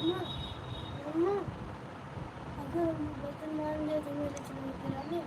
मम्मा मम्मा अगर बर्तन मान ले तो मेरे चुल्लू खिला ले।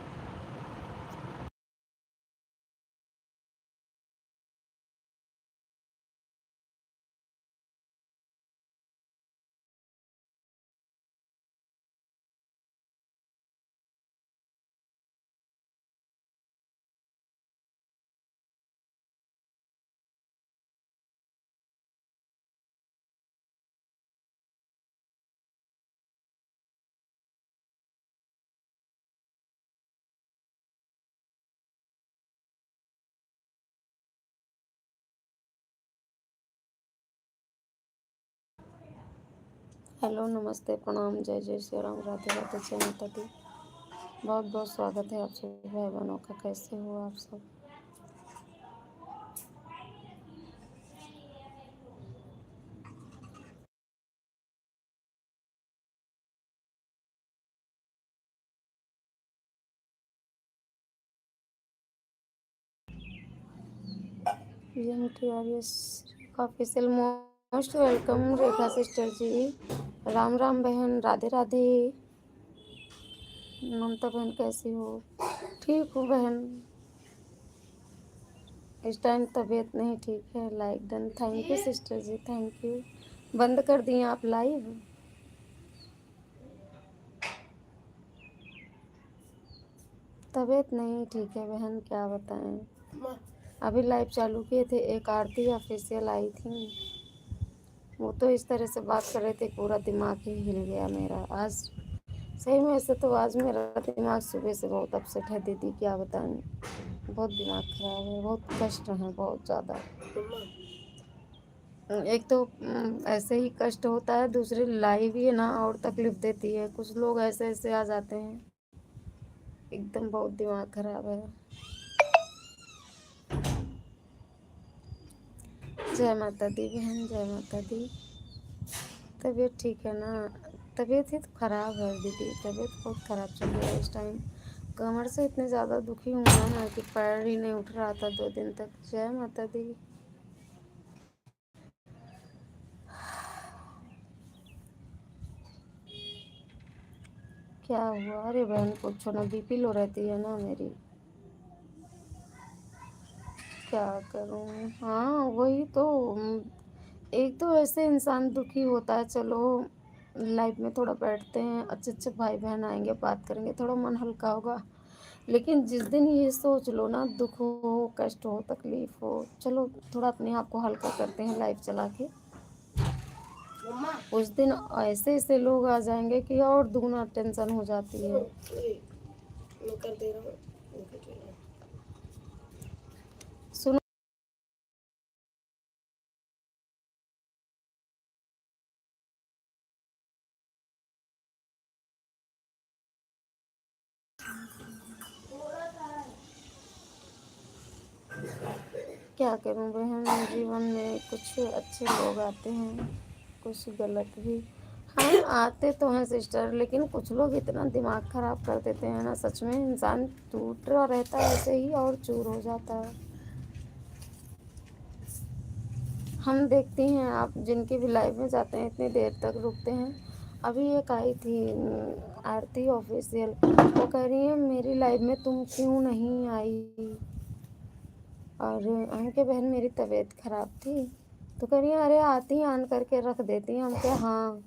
हेलो, नमस्ते, प्रणाम, जय जय श्री राम, राधे राधे, जय माता दी। बहुत बहुत स्वागत है आप सभी भाई बहनों का। कैसे हो आप सब? एस ऑफिशियल मोस्ट वेलकम रेखा सिस्टर जी। राम राम बहन, राधे राधे। ममता बहन कैसी हो? ठीक हूँ बहन, इस टाइम तबीयत नहीं ठीक है। Like done, thank you sister ji, thank you. बंद कर दिए आप लाइव? तबीयत नहीं ठीक है बहन, क्या बताएं। अभी लाइव चालू किए थे, एक आरती ऑफिशियल आई थी, वो तो इस तरह से बात कर रहे थे, पूरा दिमाग ही हिल गया मेरा आज। सही में ऐसे तो आज मेरा दिमाग सुबह से बहुत अपसेट है दीदी, क्या बताएं। बहुत दिमाग खराब है, बहुत कष्ट है, बहुत ज़्यादा। एक तो ऐसे ही कष्ट होता है, दूसरी लाइव ही है ना और तकलीफ देती है। कुछ लोग ऐसे ऐसे आ जाते हैं, एकदम बहुत दिमाग खराब है। जय माता दी बहन, जय माता दी। तबीयत ठीक है ना? तबीयत ही तो ख़राब है दीदी, तबीयत बहुत ख़राब चल रही है इस टाइम। कमर से इतने ज़्यादा दुखी हूँ ना मैं कि पैर ही नहीं उठ रहा था 2 दिन तक। जय माता दी। क्या हुआ? अरे बहन पूछो ना, बीपी लो रहती है ना मेरी, क्या करूँ। हाँ वही तो। एक तो ऐसे इंसान दुखी होता है, चलो लाइफ में थोड़ा बैठते हैं, अच्छे अच्छे भाई बहन आएंगे, बात करेंगे, थोड़ा मन हल्का होगा। लेकिन जिस दिन ये सोच लो ना, दुख हो, कष्ट हो, तकलीफ हो, चलो थोड़ा अपने आप को हल्का करते हैं लाइफ चला के, उस दिन ऐसे ऐसे लोग आ जाएंगे कि और दुगना टेंशन हो जाती है। मैं कर दे रहा हूँ। सुनो, क्या करूं बहन, जीवन में कुछ अच्छे लोग आते हैं, कुछ गलत भी। हाँ आते तो हैं सिस्टर, लेकिन कुछ लोग इतना दिमाग खराब कर देते हैं ना, सच में इंसान टूट रहा रहता है ऐसे ही और चूर हो जाता है। हम देखती हैं, आप जिनकी भी लाइफ में जाते हैं इतनी देर तक रुकते हैं। अभी एक आई थी आरती ऑफिशियल, वो कह रही है मेरी लाइफ में तुम क्यों नहीं आई। और उनके बहन मेरी तबीयत ख़राब थी, तो कह रही है अरे आती आन करके रख देती। हम क्या, हाँ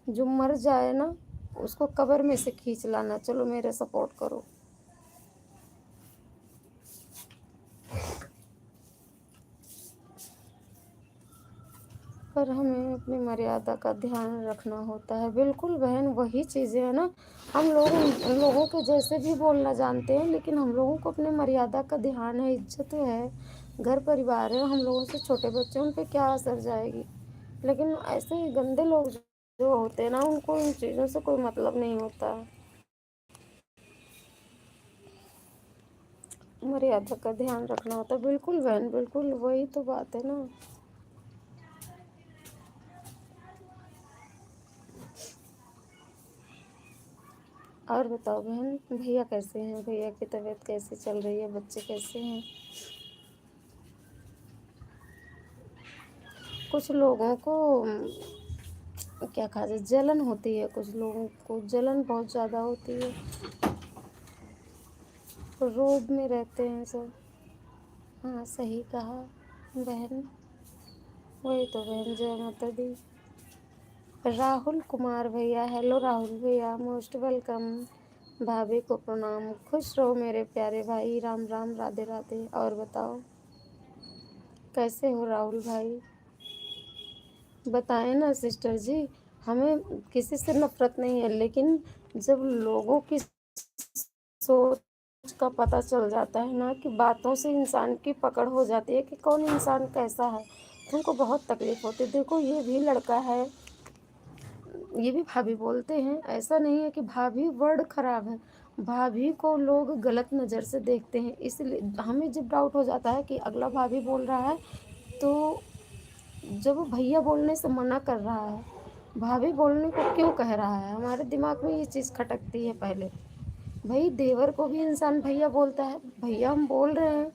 जो मर जाए ना उसको कब्र में से खींच लाना, चलो मेरे सपोर्ट करो। पर हमें अपनी मर्यादा का ध्यान रखना होता है। बिल्कुल बहन, वही चीज़ें हैं ना, हम लोग उन लोगों के जैसे भी बोलना जानते हैं, लेकिन हम लोगों को अपने मर्यादा का ध्यान है, इज्जत है, घर परिवार है, हम लोगों से छोटे बच्चे, उन पर क्या असर जाएगी। लेकिन ऐसे गंदे लोग जो होते हैं ना, उनको इन चीज़ों से कोई मतलब नहीं होता। मर्यादा का ध्यान रखना होता है। बिल्कुल बहन, बिल्कुल वही तो बात है ना। और बताओ बहन, भैया कैसे हैं? भैया की तबीयत कैसी चल रही है? बच्चे कैसे हैं? कुछ लोगों को क्या खा जाए, जलन होती है, कुछ लोगों को जलन बहुत ज़्यादा होती है, रोब में रहते हैं सब। हाँ सही कहा बहन, वही तो बहन, जय माता दी। राहुल कुमार भैया, हेलो राहुल भैया, मोस्ट वेलकम। भाभी को प्रणाम, खुश रहो मेरे प्यारे भाई, राम राम, राधे राधे। और बताओ कैसे हो राहुल भाई, बताएं ना सिस्टर जी। हमें किसी से नफरत नहीं है, लेकिन जब लोगों की सोच का पता चल जाता है ना, कि बातों से इंसान की पकड़ हो जाती है कि कौन इंसान कैसा है, तुमको बहुत तकलीफ होती है। देखो ये भी लड़का है, ये भी भाभी बोलते हैं, ऐसा नहीं है कि भाभी वर्ड खराब है, भाभी को लोग गलत नज़र से देखते हैं, इसलिए हमें जब डाउट हो जाता है कि अगला भाभी बोल रहा है, तो जब वो भैया बोलने से मना कर रहा है, भाभी बोलने को क्यों कह रहा है, हमारे दिमाग में ये चीज़ खटकती है पहले। भाई देवर को भी इंसान भैया बोलता है, भैया हम बोल रहे हैं,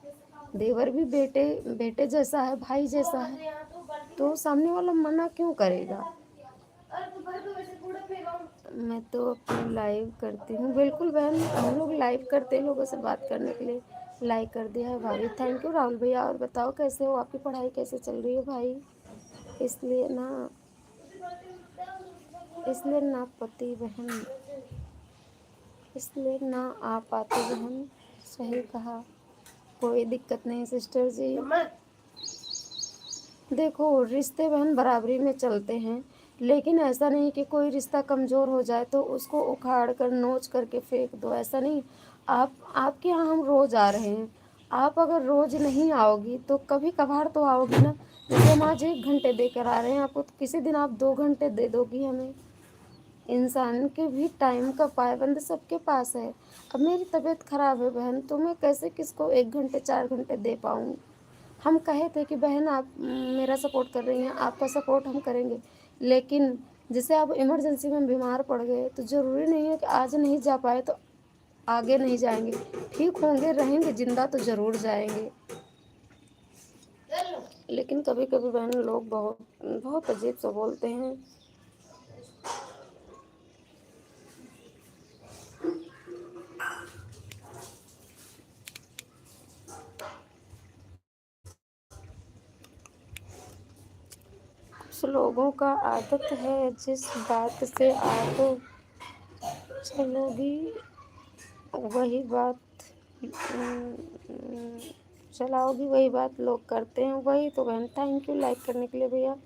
देवर भी बेटे बेटे जैसा है, भाई जैसा है, तो सामने वाला मना क्यों करेगा। मैं तो अपनी लाइव करती हूँ, बिल्कुल बहन, हम लोग लाइव करते हैं लोगों से बात करने के लिए, लाइक कर दिया है भाभी, थैंक यू राहुल भैया। और बताओ कैसे हो, आपकी पढ़ाई कैसे चल रही है भाई। इसलिए ना इसलिए ना पति बहन, इसलिए ना आ पाती बहन, सही कहा, कोई दिक्कत नहीं सिस्टर जी। देखो रिश्ते बहन बराबरी में चलते हैं, लेकिन ऐसा नहीं कि कोई रिश्ता कमज़ोर हो जाए तो उसको उखाड़ कर नोच करके फेंक दो, ऐसा नहीं। आपके यहाँ हम रोज़ आ रहे हैं, आप अगर रोज़ नहीं आओगी तो कभी कभार तो आओगी ना। जैसे हम आज 1 घंटे देकर आ रहे हैं आपको, तो किसी दिन आप 2 घंटे दे दोगी हमें। इंसान के भी टाइम का पाबंद सबके पास है। अब मेरी तबीयत ख़राब है बहन, तो मैं कैसे किसको 1 घंटे 4 घंटे दे पाऊँ। हम कहे थे कि बहन आप मेरा सपोर्ट कर रही हैं, आपका सपोर्ट हम करेंगे, लेकिन जैसे आप इमरजेंसी में बीमार पड़ गए तो ज़रूरी नहीं है कि आज नहीं जा पाए तो आगे नहीं जाएंगे, ठीक होंगे, रहेंगे जिंदा तो ज़रूर जाएंगे। लेकिन कभी कभी बहन लोग बहुत बहुत अजीब सा बोलते हैं। कुछ लोगों का आदत है, जिस बात से आप चलोगी वही बात चलाओगी, वही बात लोग करते हैं, वही तो बहन। थैंक यू लाइक करने के लिए भैया,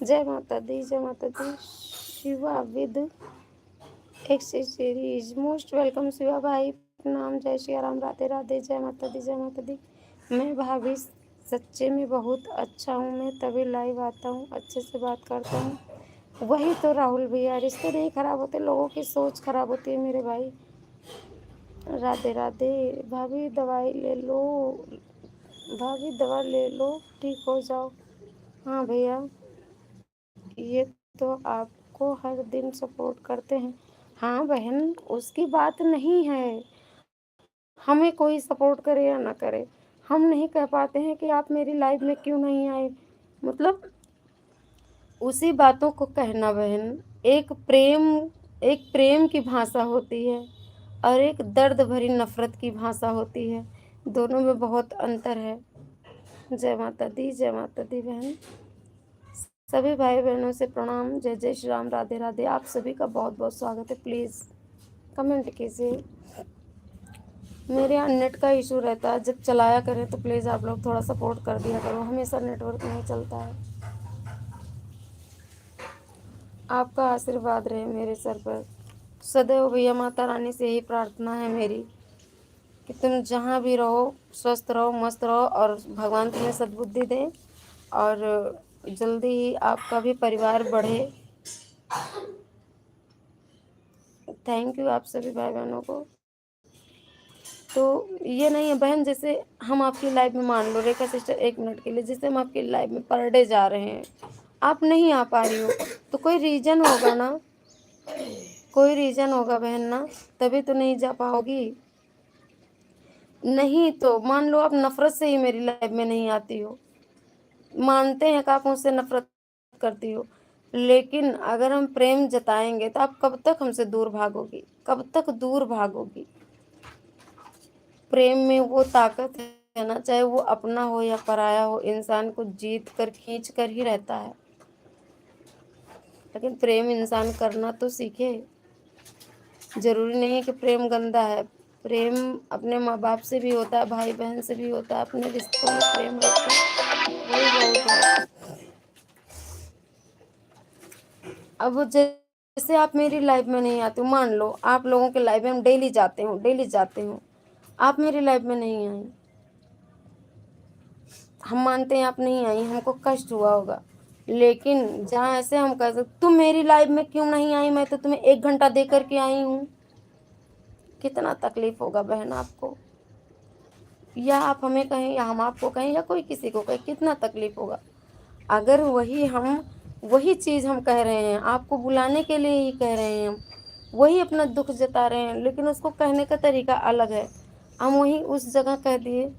जय माता दी, जय माता दी। Shiva with accessories, most welcome Shiva भाई, प्रणाम, जय श्री राम, राधे राधे, जय माता दी, जय माता दी। मैं भाभी सच्चे में बहुत अच्छा हूँ, मैं तभी लाइव आता हूँ, अच्छे से बात करता हूँ। वही तो राहुल भैया, रिश्ते नहीं खराब होते, लोगों की सोच खराब होती है मेरे भाई। राधे राधे। भाभी दवाई ले लो, भाभी दवा ले लो, ठीक हो जाओ। हाँ भैया, ये तो आपको हर दिन सपोर्ट करते हैं। हाँ बहन, उसकी बात नहीं है, हमें कोई सपोर्ट करे या ना करे, हम नहीं कह पाते हैं कि आप मेरी लाइफ में क्यों नहीं आए, मतलब उसी बातों को कहना बहन। एक प्रेम की भाषा होती है और एक दर्द भरी नफरत की भाषा होती है, दोनों में बहुत अंतर है। जय माता दी, जय माता दी बहन, सभी भाई बहनों से प्रणाम, जय जय श्री राम, राधे राधे। आप सभी का बहुत बहुत स्वागत है, प्लीज़ कमेंट कीजिए। मेरे यहाँ नेट का इशू रहता है, जब चलाया करें तो प्लीज़ आप लोग थोड़ा सपोर्ट कर दिया करो, हमेशा नेटवर्क नहीं चलता है। आपका आशीर्वाद रहे मेरे सर पर सदैव भैया, माता रानी से यही प्रार्थना है मेरी कि तुम जहाँ भी रहो स्वस्थ रहो, मस्त रहो, और भगवान तुम्हें सद्बुद्धि दें, और जल्दी ही आपका भी परिवार बढ़े। थैंक यू आप सभी भाई बहनों को। तो ये नहीं है बहन, जैसे हम आपकी लाइफ में, मान लो रेखा सिस्टर 1 मिनट के लिए, जैसे हम आपकी लाइफ में पर डे जा रहे हैं, आप नहीं आ पा रही हो, तो कोई रीज़न होगा ना, कोई रीज़न होगा बहन ना, तभी तो नहीं जा पाओगी। नहीं तो मान लो आप नफरत से ही मेरी लाइफ में नहीं आती हो, मानते हैं कि आप मुझसे नफरत करती हो, लेकिन अगर हम प्रेम जताएंगे तो आप कब तक हमसे दूर भागोगी, कब तक दूर भागोगी। प्रेम में वो ताकत है ना, चाहे वो अपना हो या पराया हो, इंसान को जीत कर खींच कर ही रहता है। लेकिन प्रेम इंसान करना तो सीखे। जरूरी नहीं है कि प्रेम गंदा है। प्रेम अपने माँ बाप से भी होता है, भाई बहन से भी होता है। अपने रिश्तों में प्रेम रखें, वही बहुत है। अब जैसे आप मेरी लाइफ में नहीं आते हो, मान लो आप लोगों के लाइफ में हम डेली जाते हो, डेली जाते हो, आप मेरी लाइफ में नहीं आई, हम मानते हैं आप नहीं आई, हमको कष्ट हुआ होगा। लेकिन जहाँ ऐसे हम कह सकते तुम मेरी लाइफ में क्यों नहीं आई, मैं तो तुम्हें 1 घंटा दे करके आई हूँ, कितना तकलीफ होगा बहन आपको, या आप हमें कहें या हम आपको कहें या कोई किसी को कहे, कितना तकलीफ होगा। अगर वही चीज़ हम कह रहे हैं, आपको बुलाने के लिए ही कह रहे हैं, हम वही अपना दुख जता रहे हैं, लेकिन उसको कहने का तरीका अलग है। हम वही उस जगह कह दिए,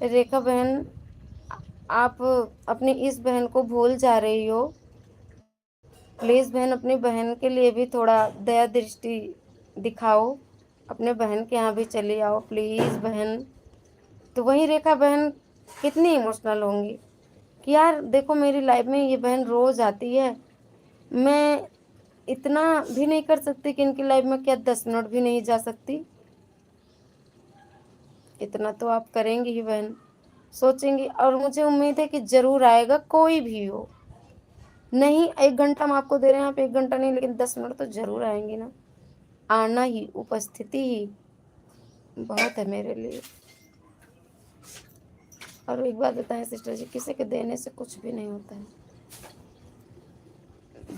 रेखा बहन आप अपनी इस बहन को भूल जा रही हो, प्लीज़ बहन अपनी बहन के लिए भी थोड़ा दया दृष्टि दिखाओ, अपने बहन के यहाँ भी चली आओ प्लीज़ बहन। तो वही रेखा बहन कितनी इमोशनल होंगी कि यार देखो मेरी लाइफ में ये बहन रोज़ आती है, मैं इतना भी नहीं कर सकती कि इनकी लाइफ में क्या 10 मिनट भी नहीं जा सकती। इतना तो आप करेंगी ही बहन, सोचेंगी, और मुझे उम्मीद है कि ज़रूर आएगा, कोई भी हो। नहीं 1 घंटा हम आपको दे रहे हैं, आप 1 घंटा नहीं लेकिन 10 मिनट तो ज़रूर आएंगी ना। आना ही, उपस्थिति ही बहुत है मेरे लिए। और एक बात बताएं सिस्टर जी, किसी के देने से कुछ भी नहीं होता है।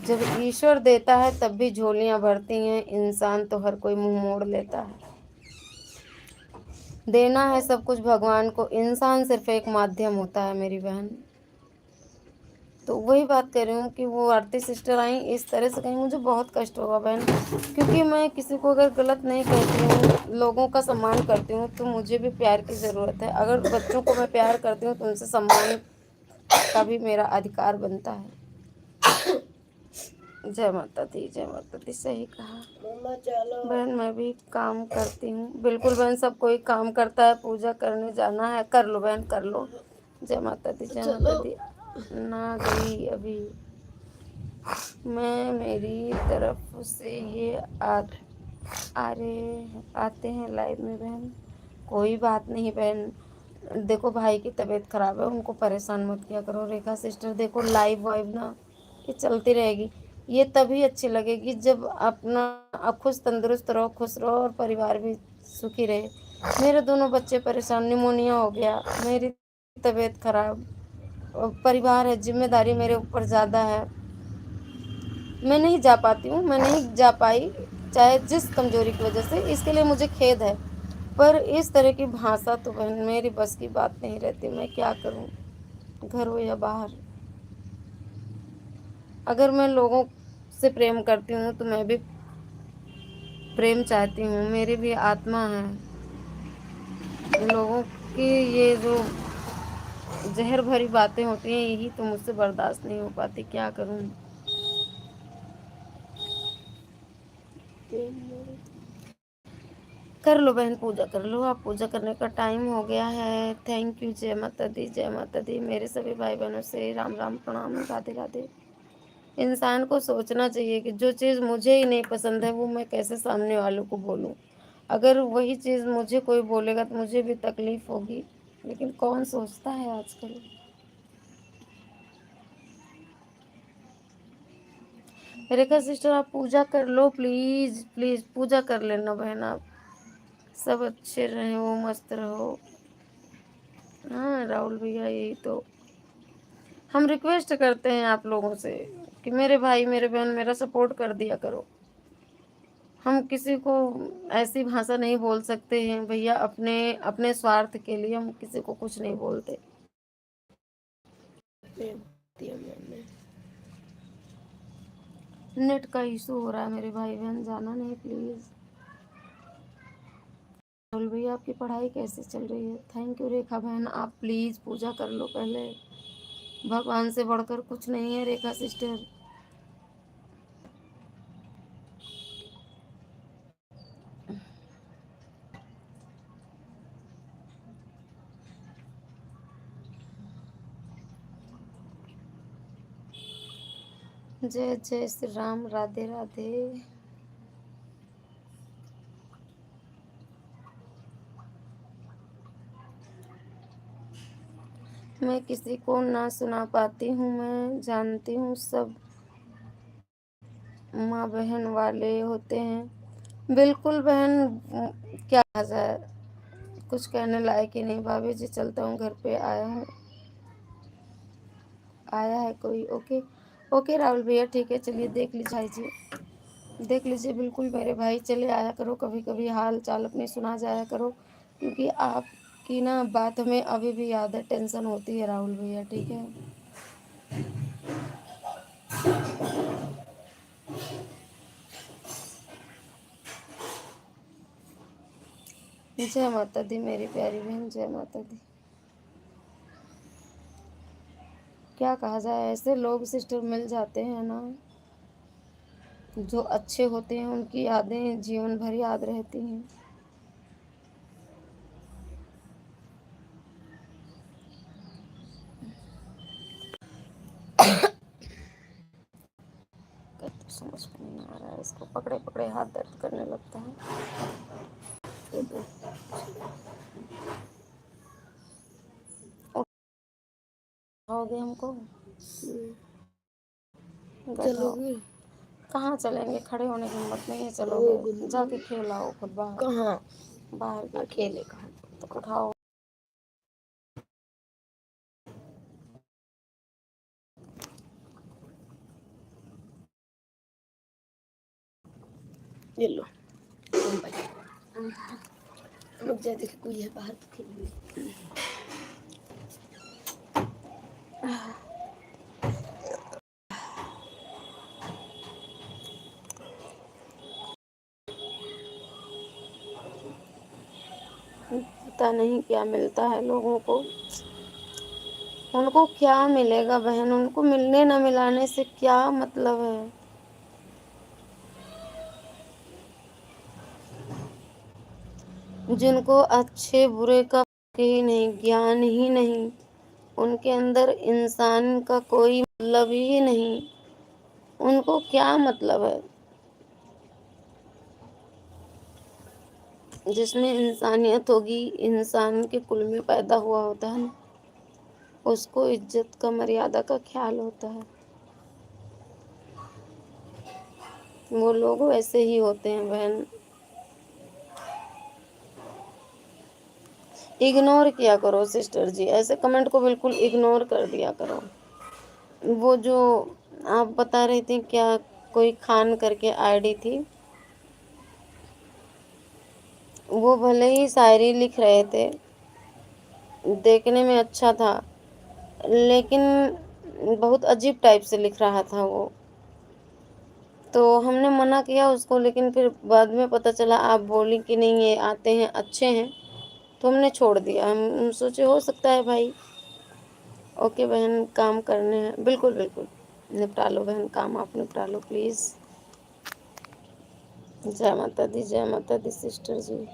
जब ईश्वर देता है तब भी झोलियां भरती हैं, इंसान तो हर कोई मुंह मोड़ लेता है। देना है सब कुछ भगवान को, इंसान सिर्फ एक माध्यम होता है मेरी बहन। तो वही बात कर रही हूँ कि वो आरती सिस्टर आई इस तरह से, कहीं मुझे बहुत कष्ट होगा बहन, क्योंकि मैं किसी को अगर गलत नहीं कहती हूँ, लोगों का सम्मान करती हूँ, तो मुझे भी प्यार की ज़रूरत है। अगर बच्चों को मैं प्यार करती हूँ तो उनसे सम्मान का भी मेरा अधिकार बनता है। जय माता दी, जय माता दी, सही कहा बहन। मैं भी काम करती हूँ, बिल्कुल बहन, सब कोई काम करता है, पूजा करने जाना है, कर लो बहन कर लो। जय माता दी, जय माता दी। ना गई अभी मैं, मेरी तरफ से ये आ रहे आते हैं लाइव में बहन, कोई बात नहीं बहन। देखो भाई की तबीयत खराब है, उनको परेशान मत किया करो। रेखा सिस्टर देखो लाइव वाइव ना ये चलती रहेगी, ये तभी अच्छी लगेगी जब अपना आप खुश तंदुरुस्त रहो, खुश रहो और परिवार भी सुखी रहे। मेरे दोनों बच्चे परेशान, निमोनिया हो गया, मेरी तबीयत खराब, और परिवार है, जिम्मेदारी मेरे ऊपर ज़्यादा है, मैं नहीं जा पाती हूँ, मैं नहीं जा पाई, चाहे जिस कमजोरी की वजह से, इसके लिए मुझे खेद है। पर इस तरह की भाषा तो बहन मेरी बस की बात नहीं रहती, मैं क्या करूँ, घर हो या बाहर। अगर मैं लोगों से प्रेम करती हूँ तो मैं भी प्रेम चाहती हूँ, मेरी भी आत्मा है। लोगों की ये जो जहर भरी बातें होती हैं, यही तो मुझसे बर्दाश्त नहीं हो पाती, क्या करूँ। कर लो बहन, पूजा कर लो, आप पूजा करने का टाइम हो गया है। थैंक यू, जय माता दी, जय माता दी। मेरे सभी भाई बहनों से राम राम प्रणाम, राधे राधे। इंसान को सोचना चाहिए कि जो चीज़ मुझे ही नहीं पसंद है वो मैं कैसे सामने वालों को बोलूं। अगर वही चीज़ मुझे कोई बोलेगा तो मुझे भी तकलीफ होगी, लेकिन कौन सोचता है आजकल। रेखा सिस्टर आप पूजा कर लो प्लीज़, प्लीज़ पूजा कर लेना बहन, आप सब अच्छे रहो, मस्त रहो। हाँ राहुल भैया, यही तो हम रिक्वेस्ट करते हैं आप लोगों से कि मेरे भाई मेरे बहन मेरा सपोर्ट कर दिया करो। हम किसी को ऐसी भाषा नहीं बोल सकते हैं भैया, अपने अपने स्वार्थ के लिए हम किसी को कुछ नहीं बोलते। नेट का इशू हो रहा है मेरे भाई बहन, जाना नहीं प्लीज़। राहुल भैया आपकी पढ़ाई कैसे चल रही है? थैंक यू रेखा बहन, आप प्लीज़ पूजा कर लो पहले, भगवान से बढ़कर कुछ नहीं है रेखा सिस्टर। जय जय श्री राम, राधे राधे। मैं किसी को ना सुना पाती हूँ, मैं जानती हूँ सब माँ बहन वाले होते हैं। बिल्कुल बहन, क्या कहा जाए, कुछ कहने लायक ही नहीं। भाभी जी चलता हूँ, घर पे आया हूँ, आया है कोई। ओके ओके राहुल भैया, ठीक है, चलिए देख लीजिए भाई जी, देख लीजिए। बिल्कुल मेरे भाई, चले आया करो कभी कभी, हाल चाल अपने सुना जाया करो, क्योंकि आपकी ना बात हमें अभी भी याद है, टेंशन होती है राहुल भैया, ठीक है। जय माता दी मेरी प्यारी बहन, जय माता दी। क्या कहा जाए, ऐसे लोग सिस्टर मिल जाते हैं ना, जो अच्छे होते हैं, उनकी यादें जीवन भर याद रहती हैं। तो समझ में नहीं आ रहा है, इसको पकड़े पकड़े हाथ दर्द करने लगता है। उठाओगे हमको? चलोगे? कहाँ चलेंगे, खड़े होने की हिम्मत नहीं है। चलोगे? जाके खेलाओ खुद बाहर। कहाँ? बाहर खेले कहाँ? तो उठाओ। ये लो रुक जा, देख कोई है बाहर तो खेलेंगे। पता नहीं क्या मिलता है लोगों को, उनको क्या मिलेगा बहन, उनको मिलने न मिलाने से क्या मतलब है। जिनको अच्छे बुरे का ही नहीं, ज्ञान ही नहीं, उनके अंदर इंसान का कोई मतलब ही नहीं, उनको क्या मतलब है। जिसमें इंसानियत होगी, इंसान के कुल में पैदा हुआ होता है ना, उसको इज्जत का, मर्यादा का ख्याल होता है। वो लोग वैसे ही होते हैं बहन। इग्नोर किया करो सिस्टर जी, ऐसे कमेंट को बिल्कुल इग्नोर कर दिया करो। वो जो आप बता रही थी, क्या कोई खान करके आईडी थी, वो भले ही शायरी लिख रहे थे, देखने में अच्छा था, लेकिन बहुत अजीब टाइप से लिख रहा था वो। तो हमने मना किया उसको, लेकिन फिर बाद में पता चला, आप बोली कि नहीं ये आते हैं अच्छे हैं, तो हमने छोड़ दिया। हम सोचे हो सकता है भाई। ओके बहन, काम करने हैं, बिल्कुल बिल्कुल निपटा लो बहन, काम आप निपटा लो प्लीज़। जय माता दी, जय माता दी सिस्टर जी।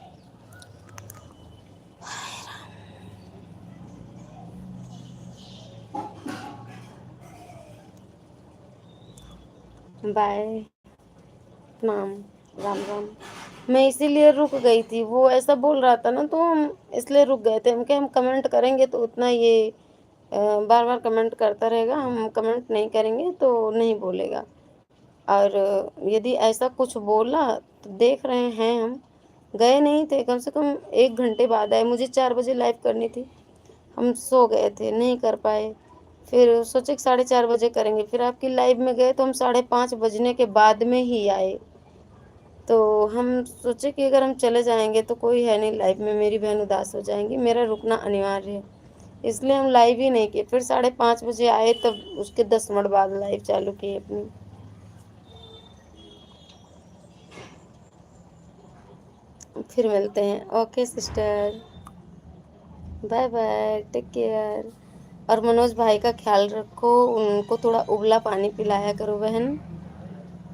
बाय, प्रणाम, राम राम। मैं इसीलिए रुक गई थी, वो ऐसा बोल रहा था ना, तो हम इसलिए रुक गए थे। हम क्या, हम कमेंट करेंगे तो उतना ये बार बार कमेंट करता रहेगा, हम कमेंट नहीं करेंगे तो नहीं बोलेगा। और यदि ऐसा कुछ बोला तो देख रहे हैं, हम गए नहीं थे, कम से कम 1 घंटे बाद आए। मुझे 4 बजे लाइव करनी थी, हम सो गए थे, नहीं कर पाए। फिर सोचे कि 4:30 बजे करेंगे, फिर आपकी लाइव में गए तो हम 5:30 बजने के बाद में ही आए। तो हम सोचे कि अगर हम चले जाएंगे तो कोई है नहीं लाइव में, मेरी बहन उदास हो जाएंगी, मेरा रुकना अनिवार्य है, इसलिए हम लाइव ही नहीं किए। फिर 5:30 बजे आए, तब उसके 10 मिनट बाद लाइव चालू किए अपनी। फिर मिलते हैं। Okay sister, bye bye, take care. और मनोज भाई का ख्याल रखो, उनको थोड़ा उबला पानी पिलाया करो बहन,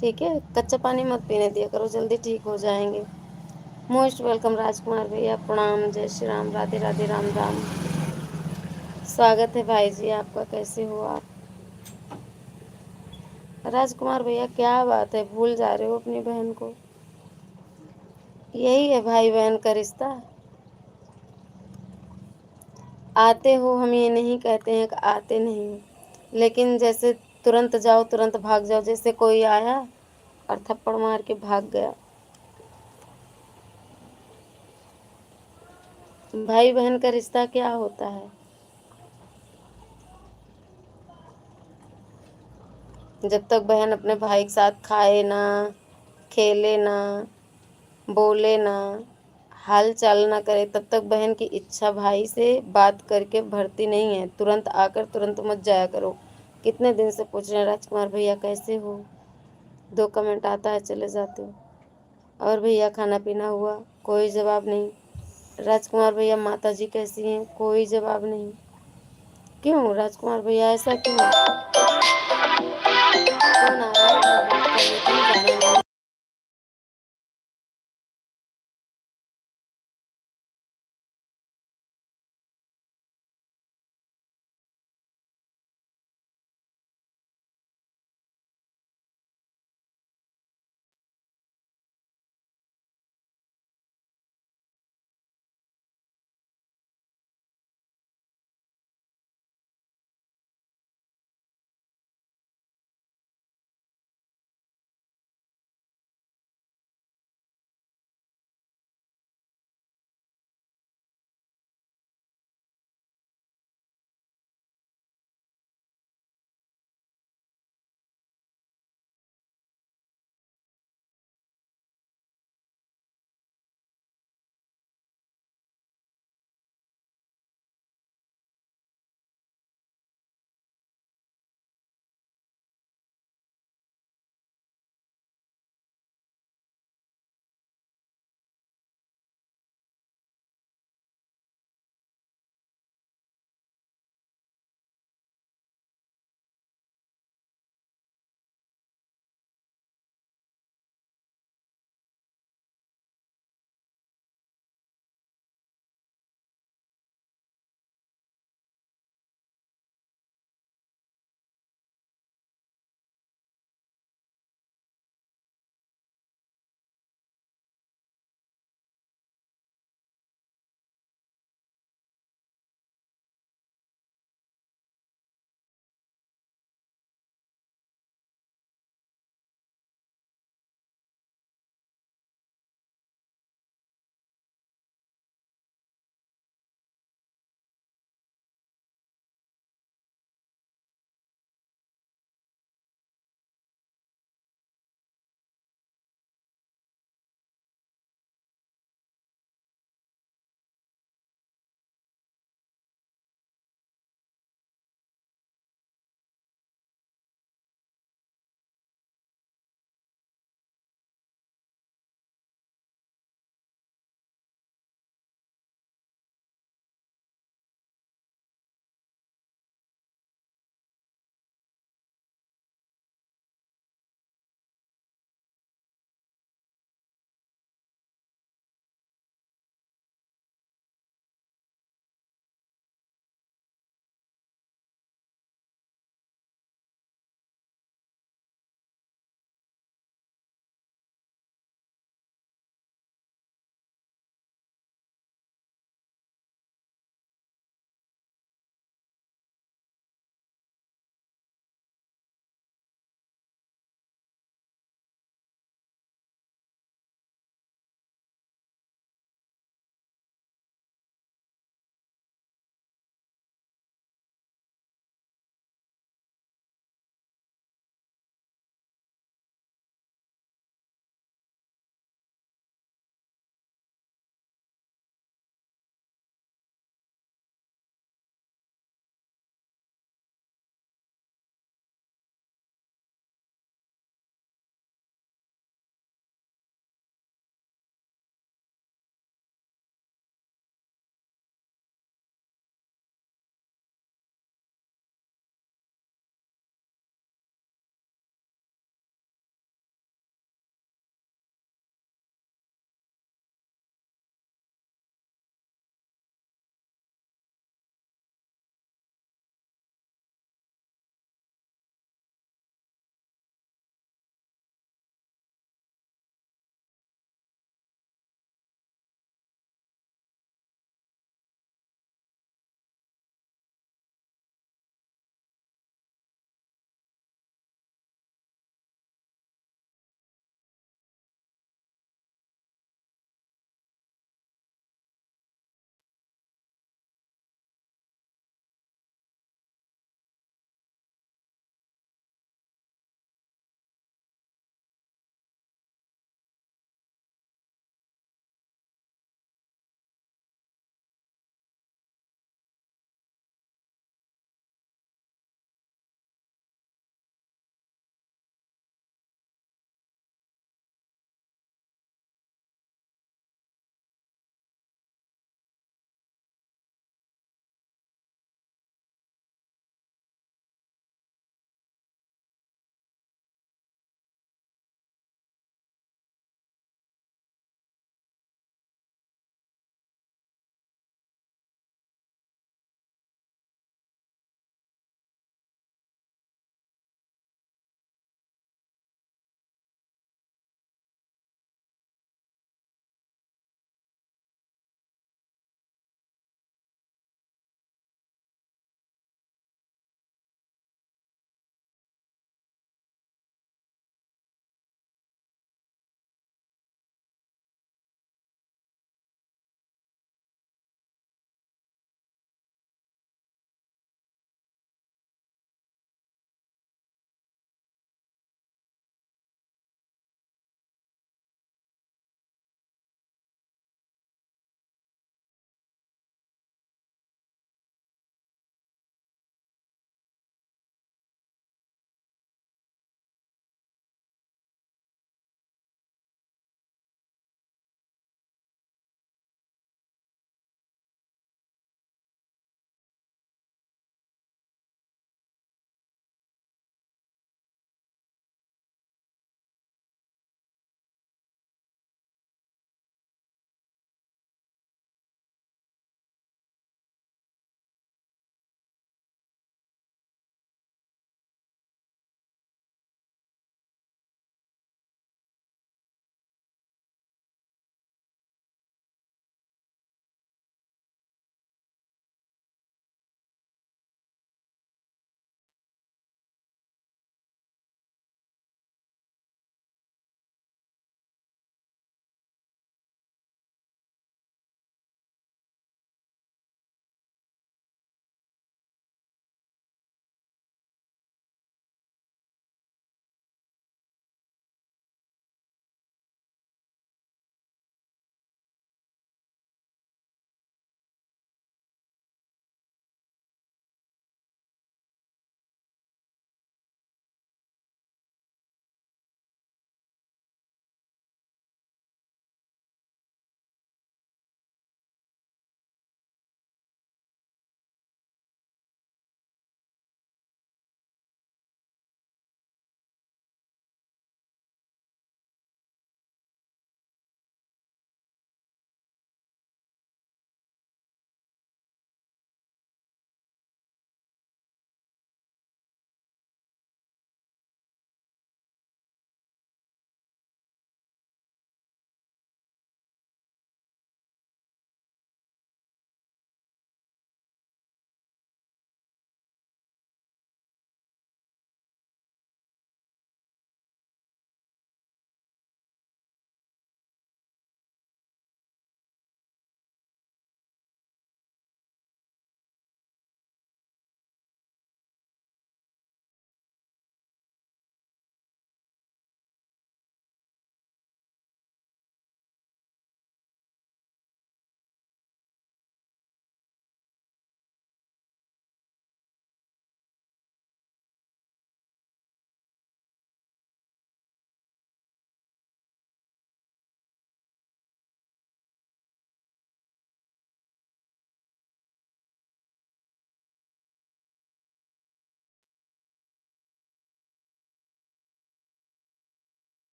ठीक है, कच्चा पानी मत पीने दिया करो, जल्दी ठीक हो जाएंगे। मोस्ट वेलकम राजकुमार भैया, प्रणाम, जय श्री राम, राधे राधे, राम राम। स्वागत है भाई जी आपका, कैसे हो आप? राजकुमार भैया क्या बात है, भूल जा रहे हो अपनी बहन को? यही है भाई बहन का रिश्ता। आते हो, हम ये नहीं कहते हैं कि आते नहीं हो, लेकिन जैसे तुरंत जाओ तुरंत भाग जाओ, जैसे कोई आया और थप्पड़ मार के भाग गया। भाई बहन का रिश्ता क्या होता है? जब तक बहन अपने भाई के साथ खाए ना, खेले ना, बोले ना, हाल चाल ना करे, तब तक बहन की इच्छा भाई से बात करके भरती नहीं है। तुरंत आकर तुरंत मत जाया करो। कितने दिन से पूछ रहे हैं राजकुमार भैया कैसे हो, 2 कमेंट आता है चले जाते हो। और भैया खाना पीना हुआ, कोई जवाब नहीं। राजकुमार भैया माता जी कैसी हैं, कोई जवाब नहीं। क्यों राजकुमार भैया ऐसा क्यों? कौन आ रहा है, एक बार बात कर लेती हूँ, जाना नहीं।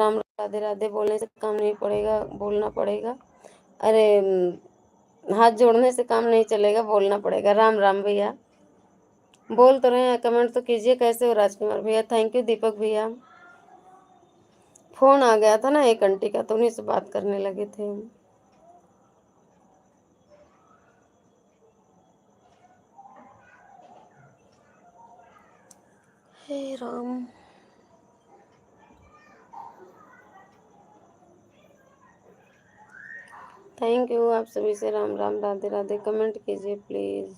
राम राधे राधे बोलने से काम नहीं पड़ेगा, बोलना पड़ेगा। अरे हाथ जोड़ने से काम नहीं चलेगा, बोलना पड़ेगा। राम राम भैया, बोल तो रहे हैं, कमेंट तो कीजिए। कैसे हो राजकुमार भैया? थैंक यू दीपक भैया। फोन आ गया था ना एक आंटी का, तो उन्हीं से बात करने लगे थे हम। हे राम, थैंक यू आप सभी से। राम राम राधे राधे कमेंट कीजिए please.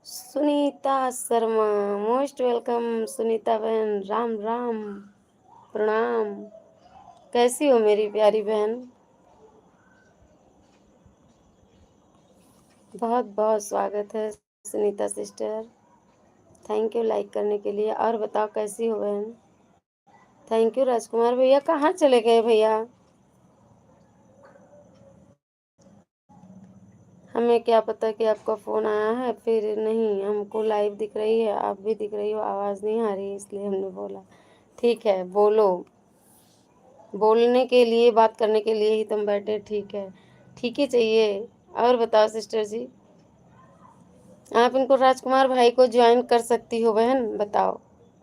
Sunita Sharma, most welcome Sunita बहन। राम राम, प्रणाम। कैसी हो मेरी प्यारी बहन? बहुत बहुत स्वागत है Sunita sister. Thank you like करने के लिए। और बताओ कैसी हो बहन? थैंक यू राजकुमार भैया। कहाँ चले गए भैया? हमें क्या पता कि आपका फ़ोन आया है, फिर नहीं, हमको लाइव दिख रही है, आप भी दिख रही हो, आवाज़ नहीं आ रही, इसलिए हमने बोला। ठीक है, बोलो। बोलने के लिए, बात करने के लिए ही तुम बैठे। ठीक है, ठीक ही चाहिए। और बताओ सिस्टर जी, आप इनको राजकुमार भाई को ज्वाइन कर सकती हो बहन? बताओ।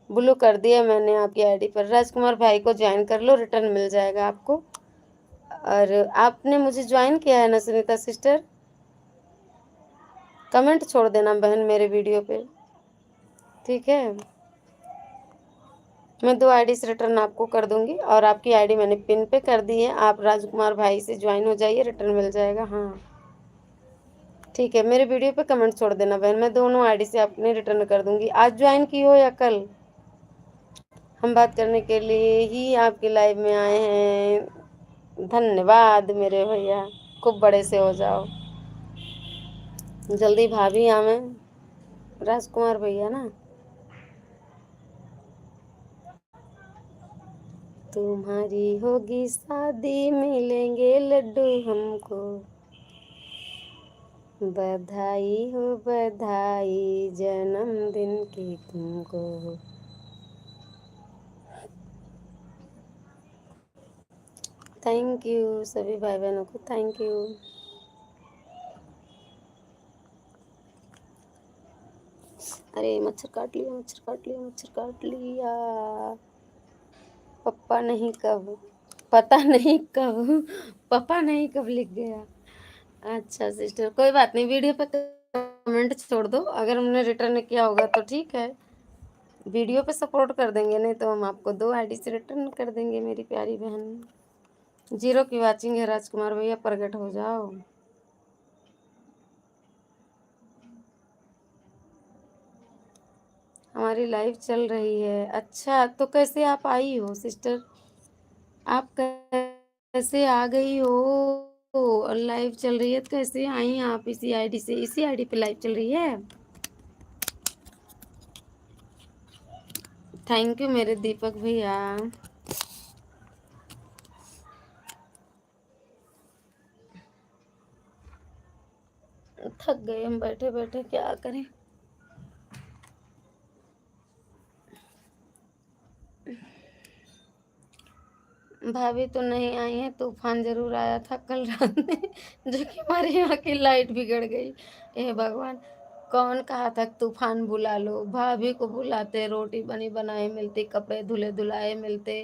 ब्लू कर दिया मैंने आपकी आईडी पर। राजकुमार भाई को ज्वाइन कर लो, रिटर्न मिल जाएगा आपको। और आपने मुझे ज्वाइन किया है ना सुनीता सिस्टर? कमेंट छोड़ देना बहन मेरे वीडियो पे, ठीक है? मैं 2 आईडी से रिटर्न आपको कर दूंगी, और आपकी आईडी मैंने पिन पे कर दी है। आप राजकुमार भाई से ज्वाइन हो जाइए, रिटर्न मिल जाएगा। हाँ ठीक है, मेरे वीडियो पे कमेंट छोड़ देना बहन, मैं दोनों आईडी से अपने रिटर्न कर दूंगी। आज ज्वाइन की हो या कल? हम बात करने के लिए ही आपकी लाइव में आए हैं। धन्यवाद मेरे भैया, खूब बड़े से हो जाओ। जल्दी भाभी आवे राजकुमार भैया ना। तुम्हारी होगी शादी, मिलेंगे लड्डू हमको, बधाई हो बधाई जन्मदिन की तुमको। थैंक यू सभी भाई बहनों को, थैंक यू। अरे मच्छर काट लिया, मच्छर काट लिया, मच्छर काट लिया। पप्पा नहीं कब, पता नहीं कब, पापा नहीं कब लिख गया। अच्छा सिस्टर, कोई बात नहीं, वीडियो पे कमेंट छोड़ दो। अगर हमने रिटर्न किया होगा तो ठीक है, वीडियो पे सपोर्ट कर देंगे, नहीं तो हम आपको 2 आईडी से रिटर्न कर देंगे मेरी प्यारी बहन। 0 की वाचिंग है राजकुमार भैया, प्रकट हो जाओ। हमारी लाइव चल रही है। अच्छा, तो कैसे आप आई हो सिस्टर? आप कैसे आ गई हो? और लाइव चल रही है तो कैसे आई आप? इसी आईडी से, इसी आईडी पे लाइव चल रही है। थैंक यू मेरे दीपक भैया। थक गए हम बैठे बैठे, क्या करें। भाभी तो नहीं आई है, तूफान जरूर आया था कल रात में, जो कि हमारे यहाँ की लाइट बिगड़ गई। हे भगवान, कौन कहा था तूफान बुला लो? भाभी को बुलाते, रोटी बनी बनाए मिलती, कपड़े धुले धुलाए मिलते।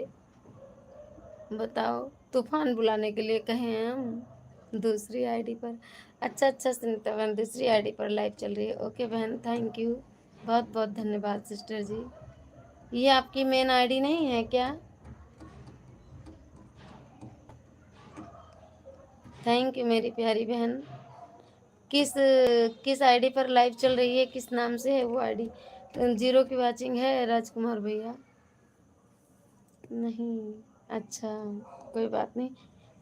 बताओ, तूफान बुलाने के लिए कहे हैं हम दूसरी आईडी पर? अच्छा अच्छा सुनीता बहन, दूसरी आईडी पर लाइव चल रही है। ओके बहन, थैंक यू, बहुत बहुत धन्यवाद सिस्टर जी। ये आपकी मेन आईडी नहीं है क्या? थैंक यू मेरी प्यारी बहन। किस किस आईडी पर लाइव चल रही है, किस नाम से है वो आईडी? 0 की वाचिंग है राजकुमार भैया? नहीं, अच्छा, कोई बात नहीं।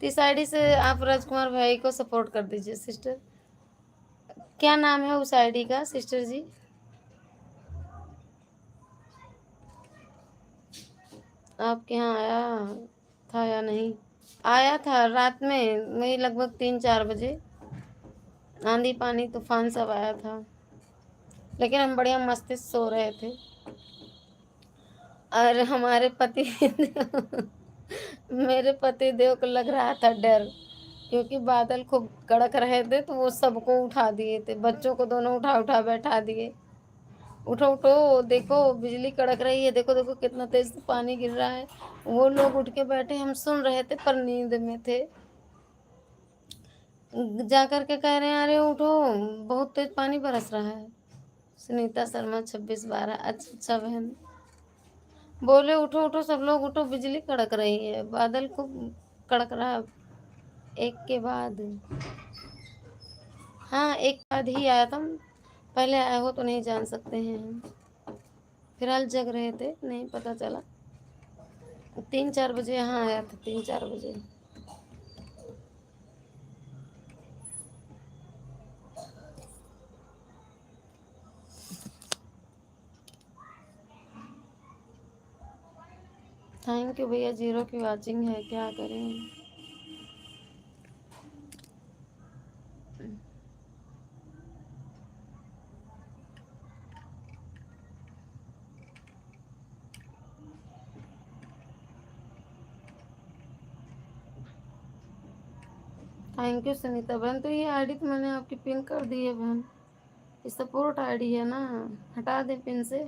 तो इस आईडी से आप राजकुमार भाई को सपोर्ट कर दीजिए सिस्टर। क्या नाम है उस आईडी का सिस्टर जी? आपके यहाँ आया था या नहीं? आया था रात में, वही लगभग 3-4 बजे आंधी पानी तूफान सब आया था, लेकिन हम बढ़िया मस्त सो रहे थे। और हमारे पति मेरे पति देव को लग रहा था डर, क्योंकि बादल खूब कड़क रहे थे, तो वो सबको उठा दिए थे, बच्चों को दोनों उठा उठा बैठा दिए। उठो उठो, देखो बिजली कड़क रही है, देखो देखो कितना तेज पानी गिर रहा है। वो लोग उठ के बैठे, हम सुन रहे थे पर नींद में थे। जा कर के कह रहे हैं अरे उठो, बहुत तेज पानी बरस रहा है। सुनीता शर्मा 26/12। अच्छा बहन, बोले उठो उठो सब लोग उठो, बिजली कड़क रही है, बादल खूब कड़क रहा है। एक के बाद हाँ, एक बाद ही आया था। पहले आया हो तो नहीं जान सकते हैं हम। फिलहाल जग रहे थे, नहीं पता चला। 3-4 बजे यहाँ आया था, 3-4 बजे। थैंक यू भैया, 0 की वॉचिंग है, क्या करें। थैंक यू सुनीता बहन। तो ये आईडी तो मैंने आपकी पिन कर दी है बहन, ये सपोर्ट आईडी है ना, हटा दे पिन से।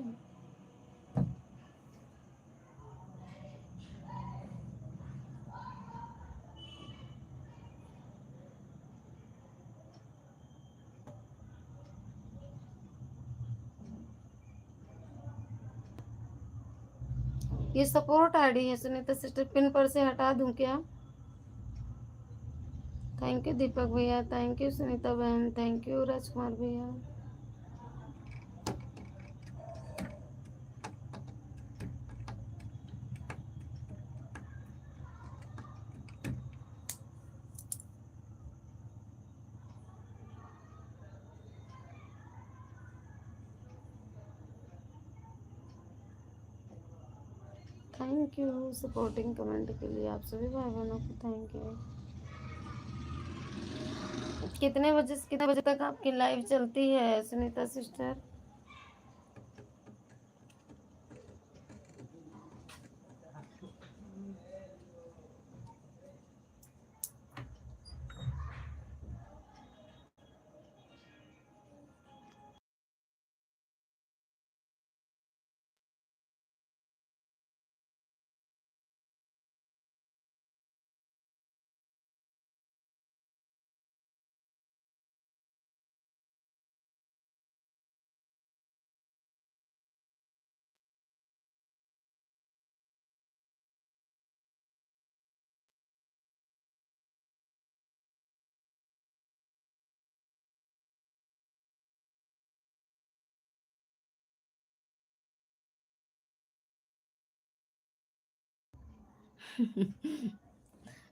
ये सपोर्ट आईडी है सुनीता सिस्टर, पिन पर से हटा दूं क्या? थैंक यू दीपक भैया, थैंक यू सुनीता बहन, थैंक यू राजकुमार भैया। थैंक यू सपोर्टिंग कमेंट के लिए, आप सभी भाई बहनों को थैंक यू। कितने बजे से कितने बजे तक आपकी लाइव चलती है सुनीता सिस्टर?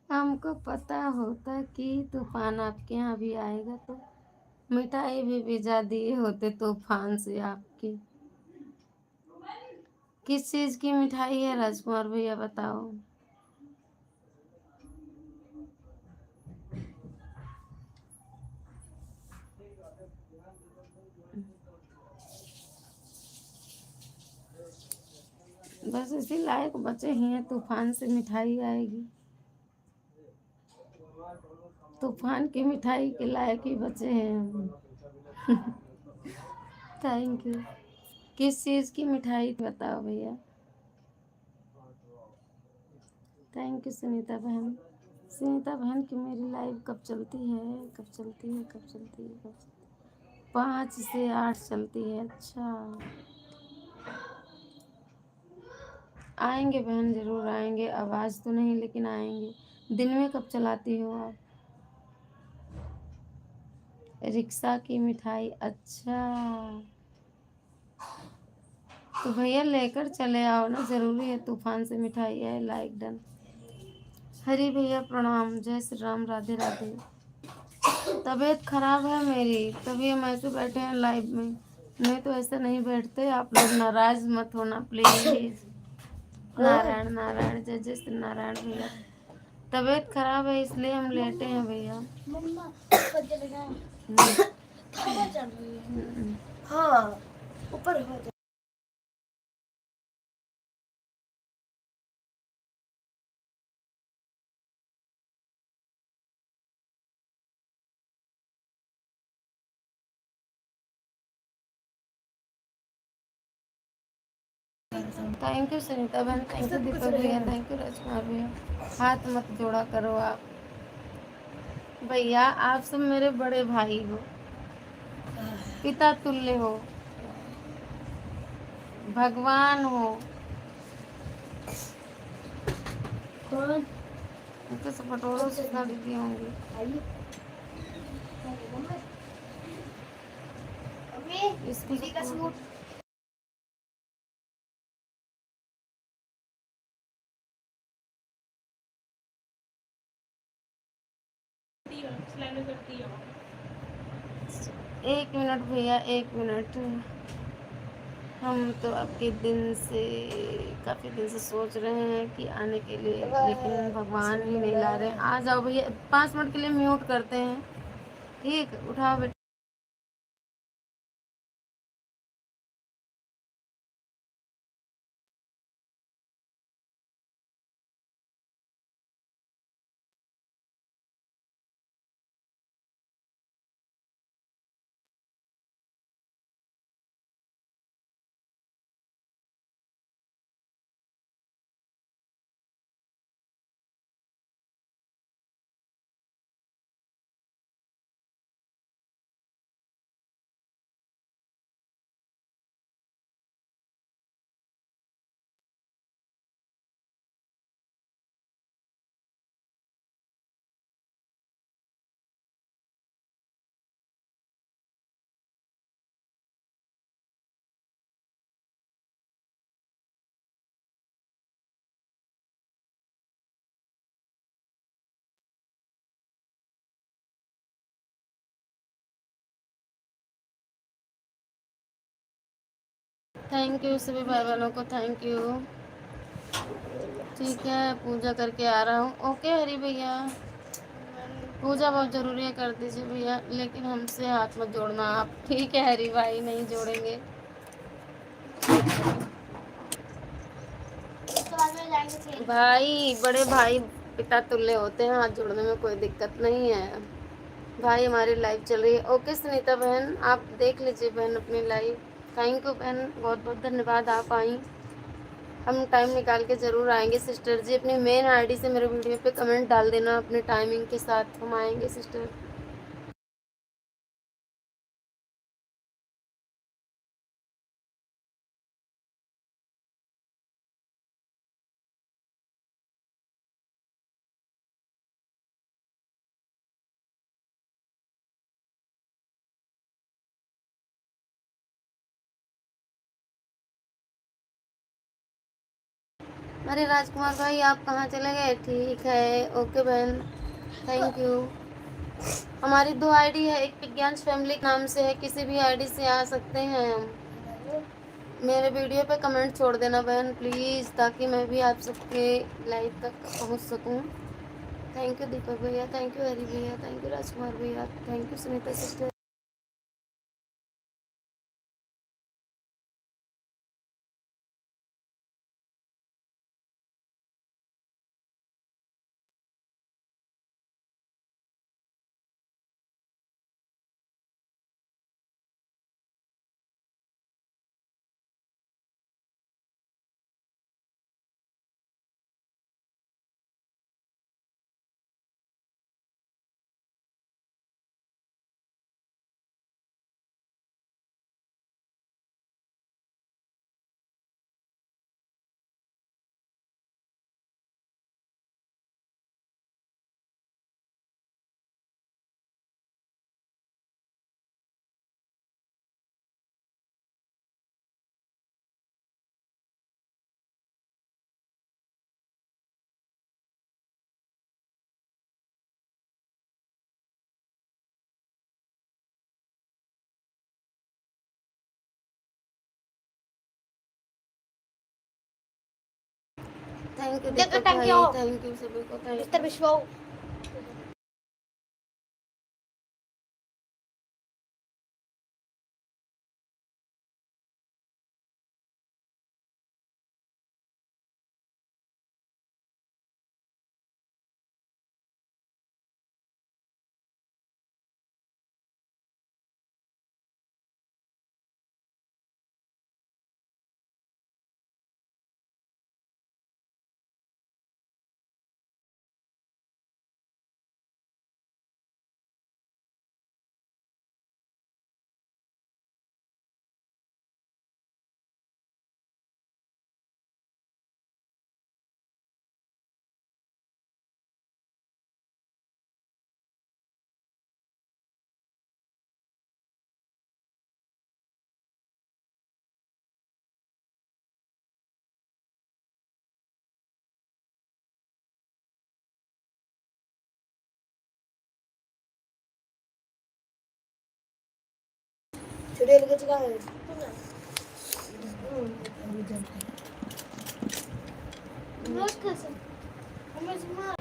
हमको पता होता कि तूफान आपके यहाँ भी आएगा तो मिठाई भी भिजा दिए होते तूफान से आपके। किस चीज की मिठाई है राजकुमार भैया बताओ। बस इसी लायक बचे ही हैं, तूफान से मिठाई आएगी। तूफान की मिठाई के लायक ही बचे हैं हम। Thank you. किस चीज की मिठाई बताओ भैया। थैंक यू सुनीता बहन। सुनीता बहन की मेरी लाइव कब चलती है, कब चलती है, कब चलती है, कब चलती है? 5 से 8 चलती है। अच्छा, आएंगे बहन, जरूर आएंगे, आवाज़ तो नहीं लेकिन आएंगे। दिन में कब चलाती हो आप? रिक्शा की मिठाई, अच्छा तो भैया लेकर चले आओ ना, ज़रूरी है, तूफान से मिठाई है। Like done. हरी भैया प्रणाम, जय श्री राम, राधे राधे। तबीयत खराब है मेरी, तभी हम ऐसे बैठे हैं लाइव में, नहीं तो ऐसे नहीं बैठते। आप लोग नाराज मत होना प्लीज। नारायण नारायण, जय जय श्री नारायण भैया। तबीयत खराब है इसलिए हम लेटे हैं भैया। मम्मा ऊपर चले जाओ। हवा चल रही है। हाँ, ऊपर हवा चल थैंक यू सुनीता बहन, थैंक यू दीपक भैया, थैंक यू राजकुमार भैया। हाथ मत जोड़ा करो आप भैया, आप सब मेरे बड़े भाई हो, पिता तुल्य हो, भगवान हो। कौन? तो सब पटोरों से शादी की होंगी। इसको दीदी का सूट एक मिनट भैया, एक मिनट। हम तो आपके दिन से काफ़ी दिन से सोच रहे हैं कि आने के लिए, लेकिन भगवान ही नहीं ला रहे हैं। आ जाओ भैया, 5 मिनट के लिए म्यूट करते हैं। ठीक, उठाओ बेटा। थैंक यू सभी भाई बहनों को, थैंक यू। ठीक है, पूजा करके आ रहा हूँ। ओके हरी भैया, पूजा बहुत ज़रूरी है, कर दीजिए भैया, लेकिन हमसे हाथ मत जोड़ना आप। ठीक है हरी भाई, नहीं जोड़ेंगे। भाई, बड़े भाई पिता तुल्य होते हैं, हाथ जोड़ने में कोई दिक्कत नहीं है। भाई हमारी लाइव चल रही है। ओके सुनीता बहन, आप देख लीजिए बहन अपनी लाइव। थैंक यू बहन, बहुत बहुत धन्यवाद, आप आई। हम टाइम निकाल के ज़रूर आएंगे सिस्टर जी। अपनी मेन आईडी से मेरे वीडियो पे कमेंट डाल देना अपने टाइमिंग के साथ, हम आएंगे सिस्टर। अरे राजकुमार भाई, आप कहाँ चले गए? ठीक है, ओके बहन, थैंक यू। हमारी 2 आईडी है, एक विज्ञान फैमिली नाम से है, किसी भी आईडी से आ सकते हैं हम। मेरे वीडियो पे कमेंट छोड़ देना बहन प्लीज़, ताकि मैं भी आप सबके लाइव तक पहुंच सकूं। थैंक यू दीपक भैया, थैंक यू हरी भैया, थैंक यू राजकुमार भैया, thank you Sunita sister. Thank you Deepak भाई, थैंक यू सभी को, थैंक यू। छुट्टी लेके चला है रोज कैसे हमें सुना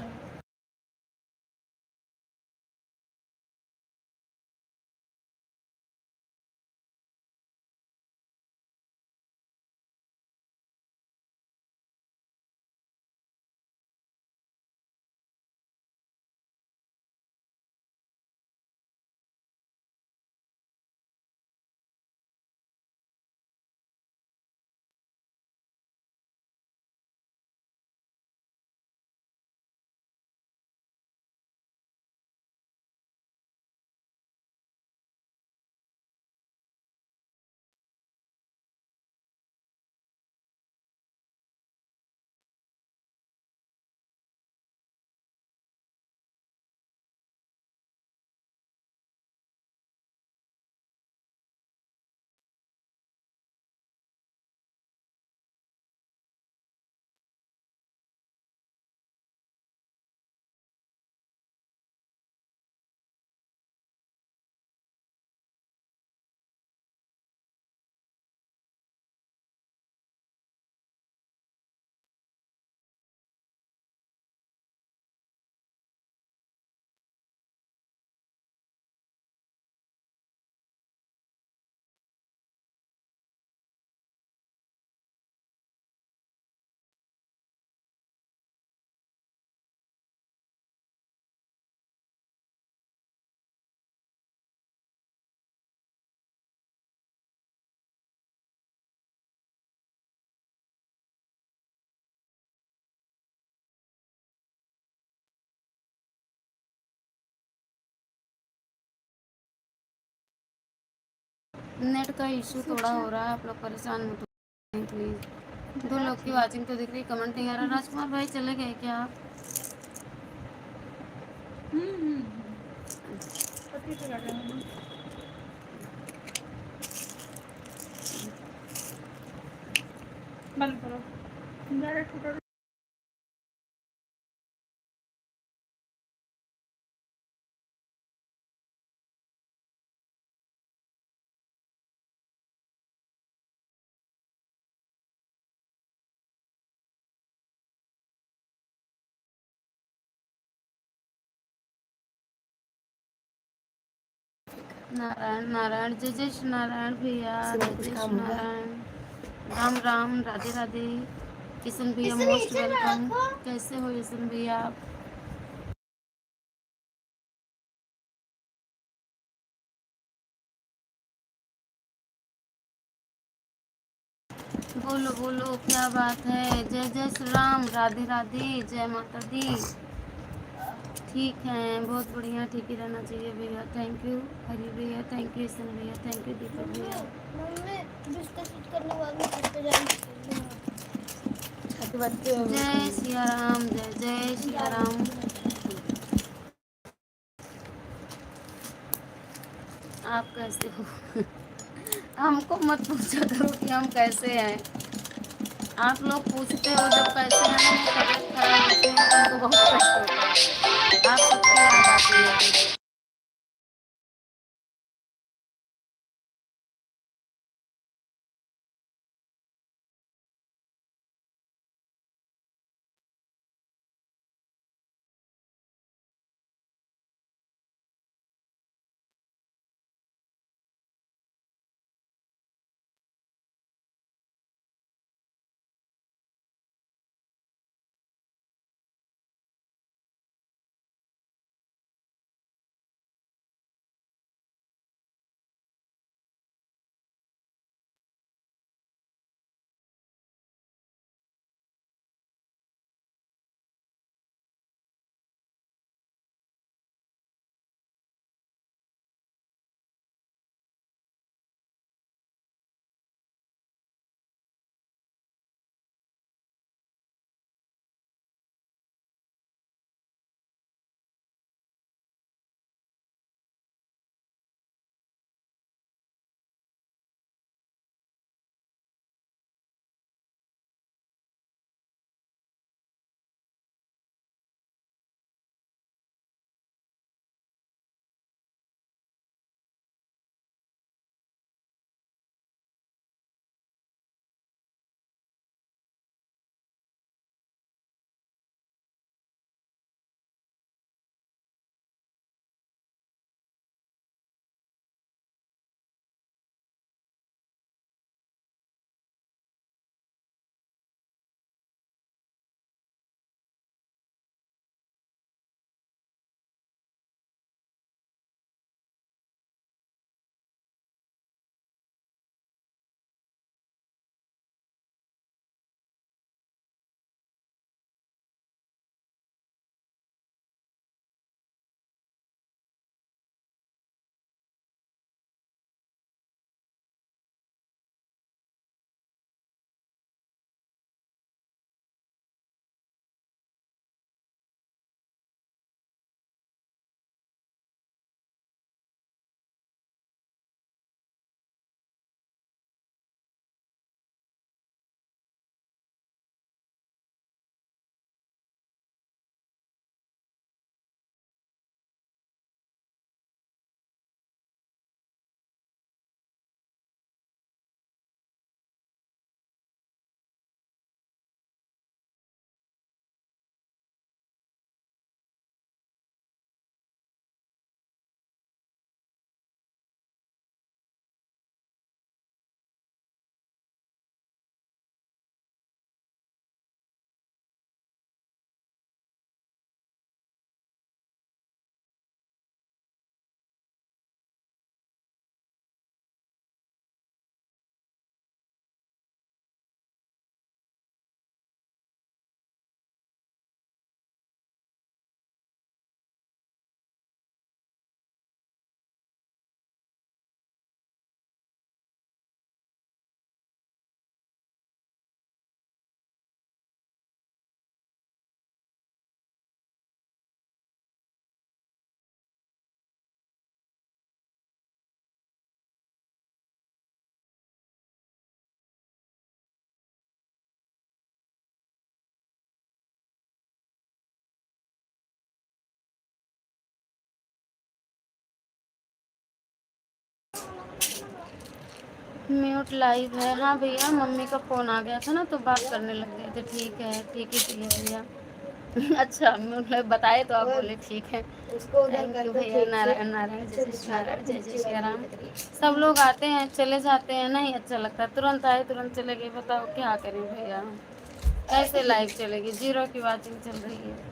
नेट का इशू थोड़ा हो रहा है, आप लोग परेशान मत हो प्लीज़। 2 लोग की वाचिंग तो दिख रही, कमेंट नहीं आ रहा। राजकुमार भाई चले गए क्या आप? पति से लगा है ना। बंद करो डायरेक्ट फोटो नारायण नारायण, जय जय श्री नारायण भैया, जय जय श्री नारायण। राम राम, राधे राधे। किशन भैया इसे मोस्ट नीचे में वेलकम। रखो। कैसे हो किशन भैया आप? बोलो बोलो, क्या बात है? जय जय श्री राम, राधे राधे, जय माता दी। ठीक है, बहुत बढ़िया, ठीक ही रहना चाहिए भैया। थैंक यू हरी भैया, थैंक यू ईशन भैया, थैंक यू दीपक भैया। मम्मी डिस्कस करने वाली छत पे जाएंगे जय सिया राम, जय जय सिया राम। आप कैसे हो? हमको मत पूछा करो कि हम कैसे हैं। आप लोग पूछते हो जब कैसे हैं, तबीयत खराब होती है तो हमको बहुत कष्ट होता है। आप सबकी याद आती है। म्यूट लाइव है। हाँ भैया, मम्मी का फ़ोन आ गया था ना तो बात करने लग गए थे। ठीक है, ठीक ही किए भैया। अच्छा, म्यूट लाइव बताए तो आप बोले ठीक है। थैंक यू भैया। नारायण नारायण, जय जय श्री नारायण, जय जय श्री राम। सब लोग आते हैं चले जाते हैं, नहीं अच्छा लगता। तुरंत आए तुरंत चले गए, बताओ क्या करें भैया। कैसे लाइव चलेगी, 0 की वॉचिंग चल रही है।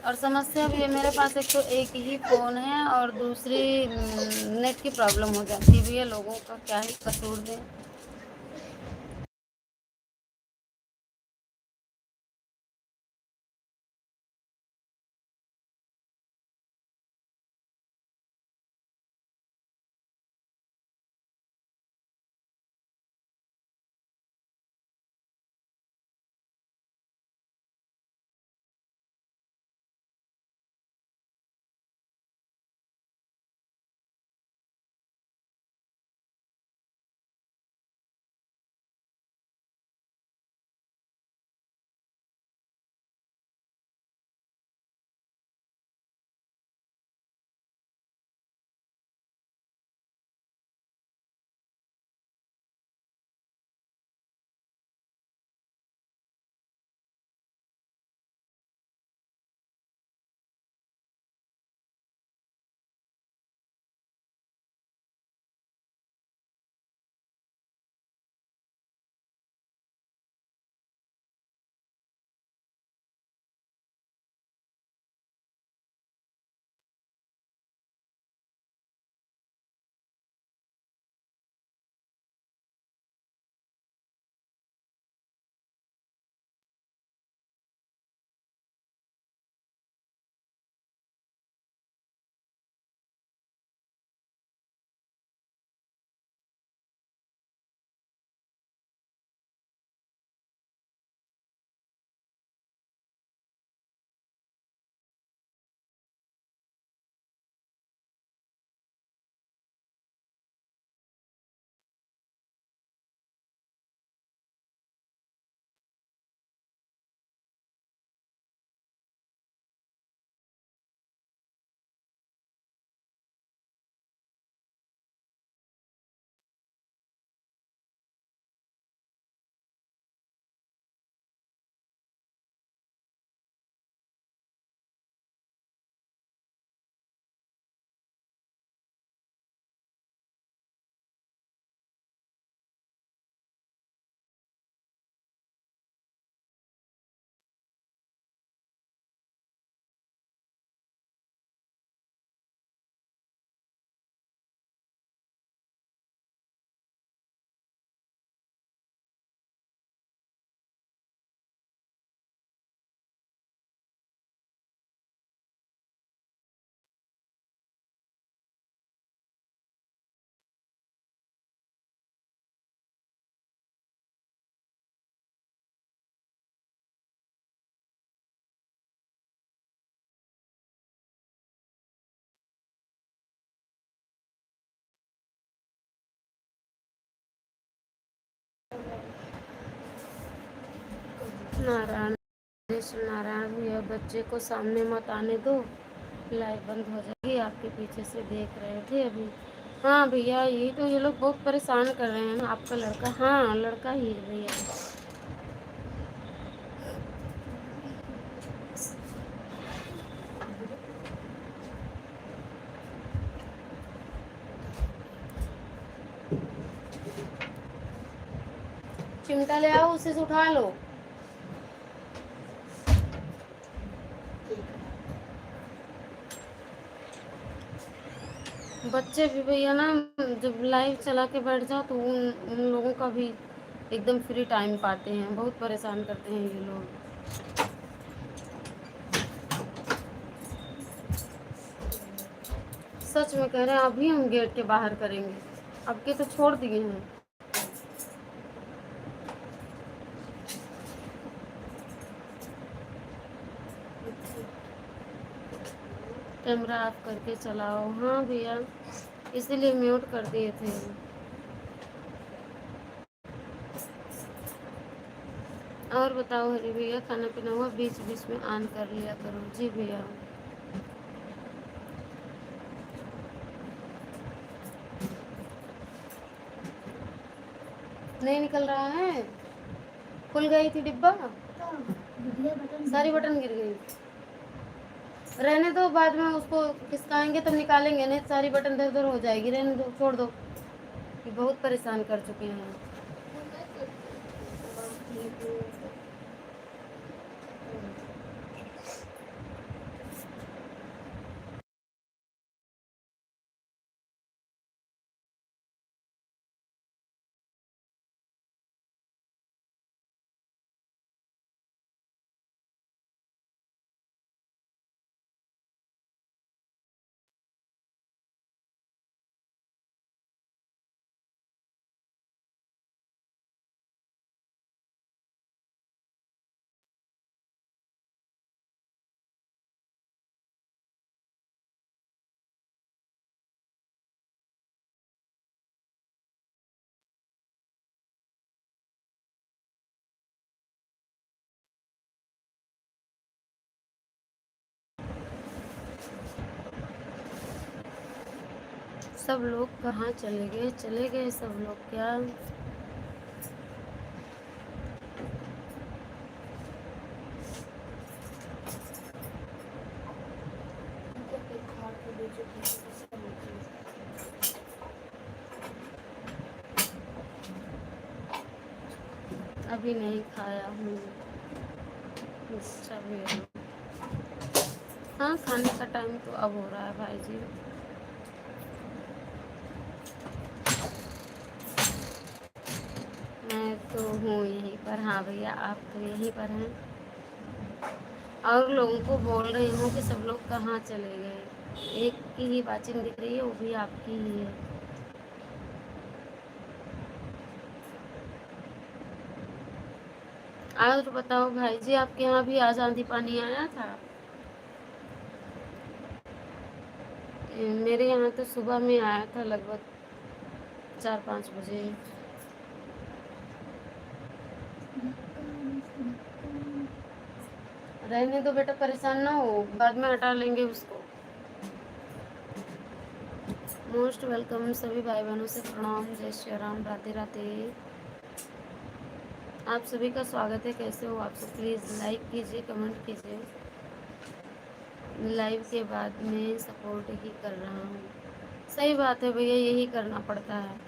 और समस्या भी है, मेरे पास एक तो एक ही फ़ोन है और दूसरी नेट की प्रॉब्लम हो जाती है भैया। लोगों का क्या ही कसूर है। नारायण, जय श्री नारायण भैया। बच्चे को सामने मत आने दो, लाइव बंद हो जाएगी। आपके पीछे से देख रहे थे अभी। हाँ भैया, यही तो, ये लोग बहुत परेशान कर रहे हैं ना। आपका लड़का? हाँ लड़का ही है भैया। चिमटा ले आओ, उसे से उठा लो। बच्चे भी भैया ना, जब लाइव चला के बैठ जाओ तो उन लोगों का भी एकदम फ्री टाइम पाते हैं। बहुत परेशान करते हैं ये लोग। सच में कह रहे हैं, अभी हम गेट के बाहर करेंगे। अब के तो छोड़ दिए हैं। कैमरा ऑफ करके चलाओ। हाँ भैया, इसीलिए म्यूट कर दिए थे। और बताओ हरी भैया, खाना पीना हुआ? बीच बीच में ऑन कर लिया करो। जी भैया। नहीं निकल रहा है। खुल गई थी डिब्बा, बढ़िया बटन सारी बटन गिर गई। रहने दो, बाद में उसको खिसकाएंगे तब निकालेंगे, नहीं तो सारी बटन दर दर हो जाएगी। रहने दो, छोड़ दो, ये बहुत परेशान कर चुके हैं। सब लोग कहाँ चले गए? चले गए सब लोग क्या? अभी नहीं खाया हूँ। अच्छा भी है। हाँ, खाने का टाइम तो अब हो रहा है भाई जी। मैं तो हूँ यहीं पर। हाँ भैया, आप तो यहीं पर हैं। और लोगों को बोल रही हूँ कि सब लोग कहाँ चले गए। एक की ही वाचिंग दिख रही है, वो भी आपकी ही है। और बताओ भाई जी, आपके यहाँ भी आज आंधी पानी आया था? मेरे यहाँ तो सुबह में आया था, लगभग 4-5 बजे। रहने दो बेटा, परेशान ना हो, बाद में हटा लेंगे उसको। मोस्ट वेलकम सभी भाई बहनों से प्रणाम, जय श्री राम, राधे राधे। आप सभी का स्वागत है। कैसे हो आप सब? प्लीज़ लाइक कीजिए, कमेंट कीजिए। लाइव के बाद में सपोर्ट ही कर रहा हूँ। सही बात है भैया, यही करना पड़ता है।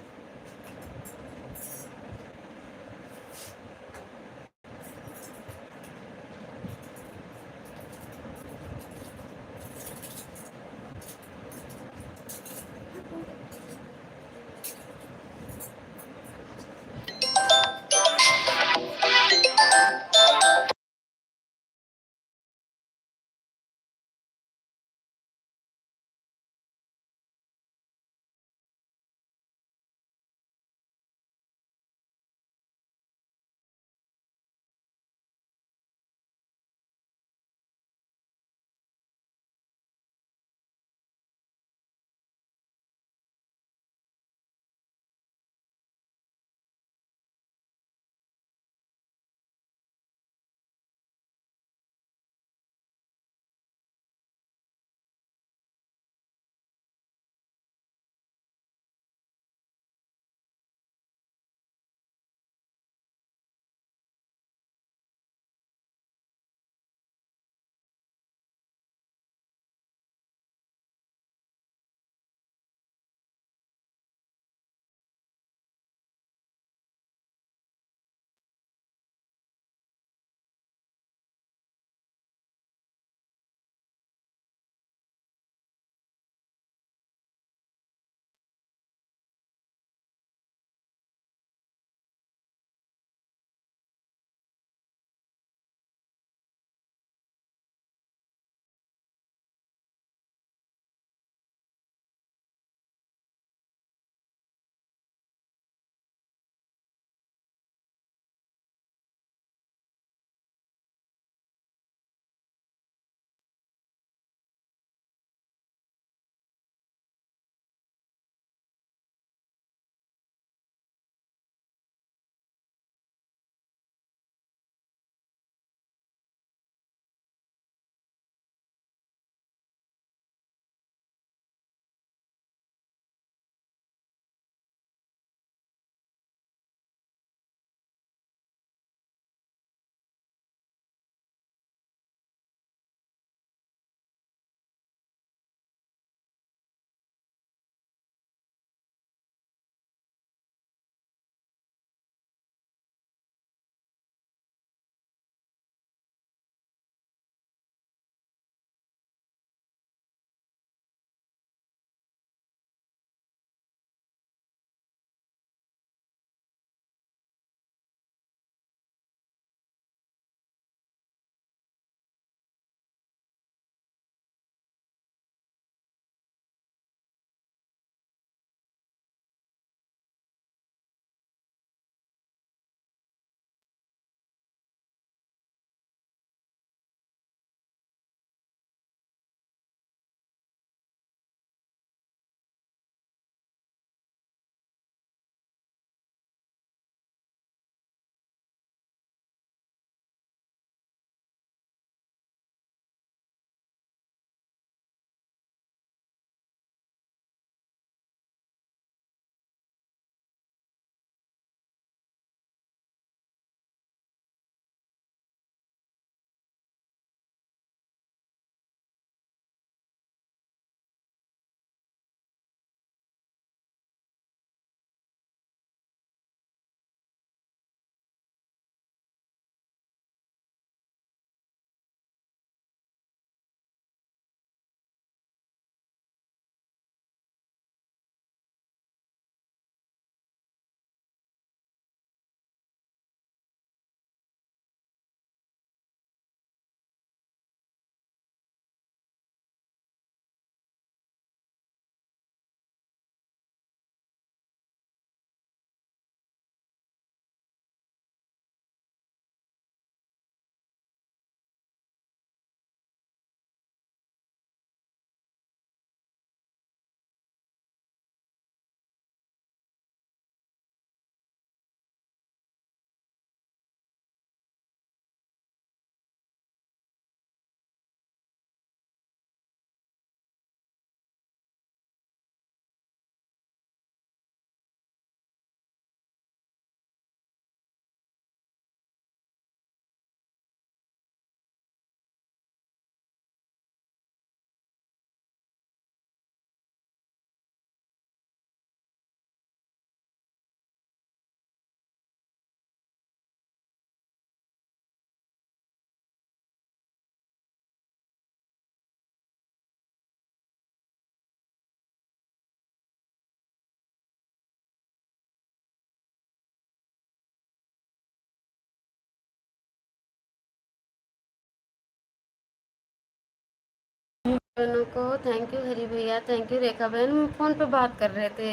बहनों को थैंक यू हरी भैया, थैंक यू रेखा बहन। हम फ़ोन पे बात कर रहे थे।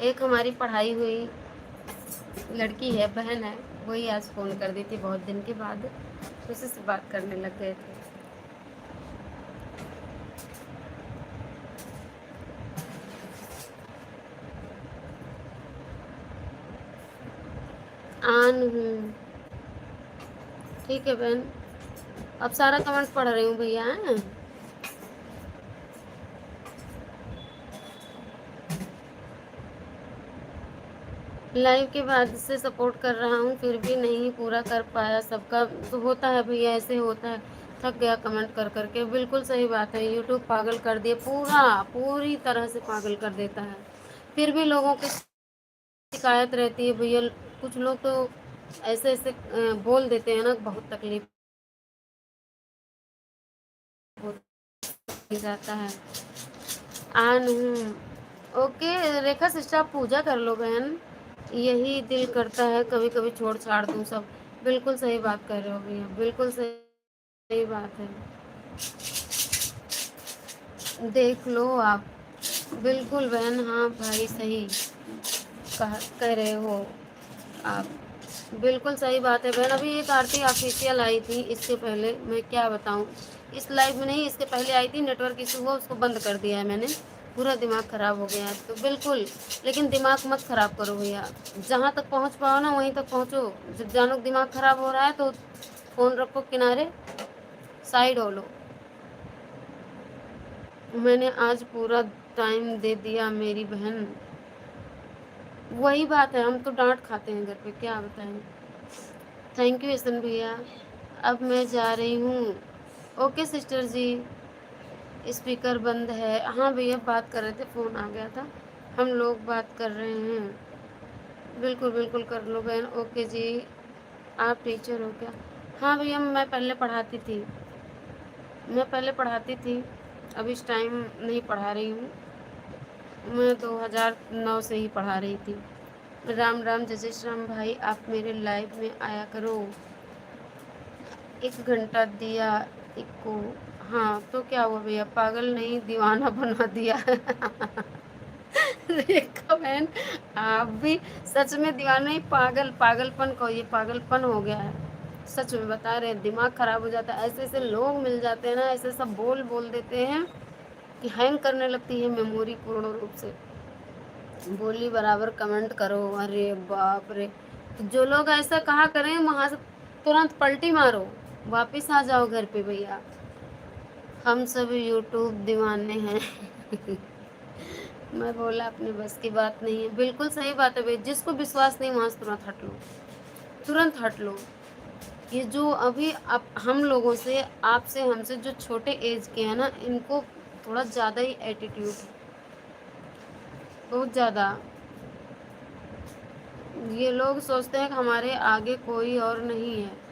एक हमारी पढ़ाई हुई लड़की है, बहन है, वही आज फ़ोन कर दी थी बहुत दिन के बाद, उसी से बात करने लग गए थे। आन हूँ, ठीक है बहन। अब सारा कमेंट पढ़ रही हूँ भैया। हैं लाइव के बाद से सपोर्ट कर रहा हूँ, फिर भी नहीं पूरा कर पाया। सबका तो होता है भैया, ऐसे होता है। थक गया कमेंट कर करके। बिल्कुल सही बात है, यूट्यूब पागल कर दिए, पूरी तरह से पागल कर देता है। फिर भी लोगों की शिकायत रहती है भैया। कुछ लोग तो ऐसे ऐसे बोल देते हैं ना, बहुत तकलीफ हो जाता है। आन हूँ, ओके रेखा सिस्टर, आप पूजा कर लो बहन। यही दिल करता है कभी कभी छोड़ छाड़ दूँ सब। बिल्कुल सही बात कर रहे हो भैया, बिल्कुल सही बात है। देख लो आप। बिल्कुल बहन, हाँ भाई सही कह रहे हो आप। बिल्कुल सही बात है बहन। अभी एक आरती ऑफिशियल आई थी, इससे पहले मैं क्या बताऊं, इस लाइव में नहीं, इसके पहले आई थी, नेटवर्क इशू हुआ, उसको बंद कर दिया है मैंने। पूरा दिमाग ख़राब हो गया है तो बिल्कुल। लेकिन दिमाग मत ख़राब करो भैया, जहाँ तक पहुँच पाओ ना वहीं तक पहुँचो। जब जानो दिमाग ख़राब हो रहा है तो फ़ोन रखो किनारे, साइड हो लो। मैंने आज पूरा टाइम दे दिया मेरी बहन। वही बात है, हम तो डांट खाते हैं घर पे, क्या बताएं। थैंक यू एसन भैया। अब मैं जा रही हूँ। ओके सिस्टर जी, स्पीकर बंद है। हाँ भैया बात कर रहे थे, फ़ोन आ गया था, हम लोग बात कर रहे हैं। बिल्कुल बिल्कुल कर लो बहन। ओके जी। आप टीचर हो क्या? हाँ भैया, मैं पहले पढ़ाती थी, मैं पहले पढ़ाती थी, अब इस टाइम नहीं पढ़ा रही हूँ। मैं 2009 से ही पढ़ा रही थी। राम राम जय श्री राम भाई, आप मेरे लाइव में आया करो। 1 घंटा दिया इको। हाँ तो क्या हुआ भैया, पागल नहीं दीवाना बना दिया। रेखा बहन, आप भी सच में दीवाना ही, पागलपन को, ये पागलपन हो गया है। सच में बता रहे हैं, दिमाग खराब हो जाता है। ऐसे ऐसे लोग मिल जाते हैं ना, ऐसे सब बोल बोल देते हैं कि हैंग करने लगती है मेमोरी पूर्ण रूप से। बोली बराबर कमेंट करो, अरे बाप रे। तो जो लोग ऐसा कहा करें वहां से तुरंत पलटी मारो, वापिस आ जाओ घर पे भैया। हम सब यूट्यूब दीवाने हैं। मैं बोला अपने बस की बात नहीं है। बिल्कुल सही बात है भाई, जिसको विश्वास नहीं वहां से तुरंत हट लो, तुरंत हट लो। ये जो अभी आप हम लोगों से, आपसे, हमसे जो छोटे एज के हैं ना, इनको थोड़ा ज़्यादा ही एटीट्यूड है, बहुत ज़्यादा। ये लोग सोचते हैं कि हमारे आगे कोई और नहीं है।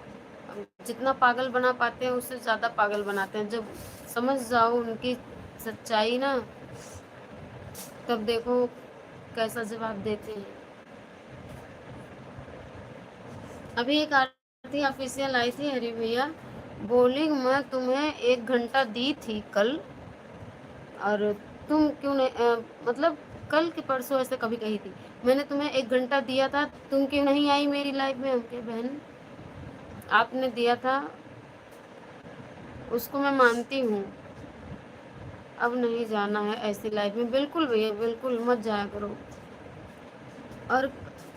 जितना पागल बना पाते हैं उससे ज़्यादा पागल बनाते हैं। जब समझ जाओ उनकी सच्चाई ना, तब देखो कैसा जवाब देते हैं। अभी एक आरती ऑफिशियल आई थी हरी भैया, बोली मैं तुम्हें 1 घंटा दी थी कल, और तुम क्यों नहीं मतलब कल के परसों ऐसे कभी कही थी, मैंने तुम्हें 1 घंटा दिया था, तुम क्यों नहीं आई मेरी लाइफ में। हम क्या बहन, आपने दिया था, उसको मैं मानती हूँ। अब नहीं जाना है ऐसी लाइफ में। बिल्कुल भैया, बिल्कुल मत जाया करो। और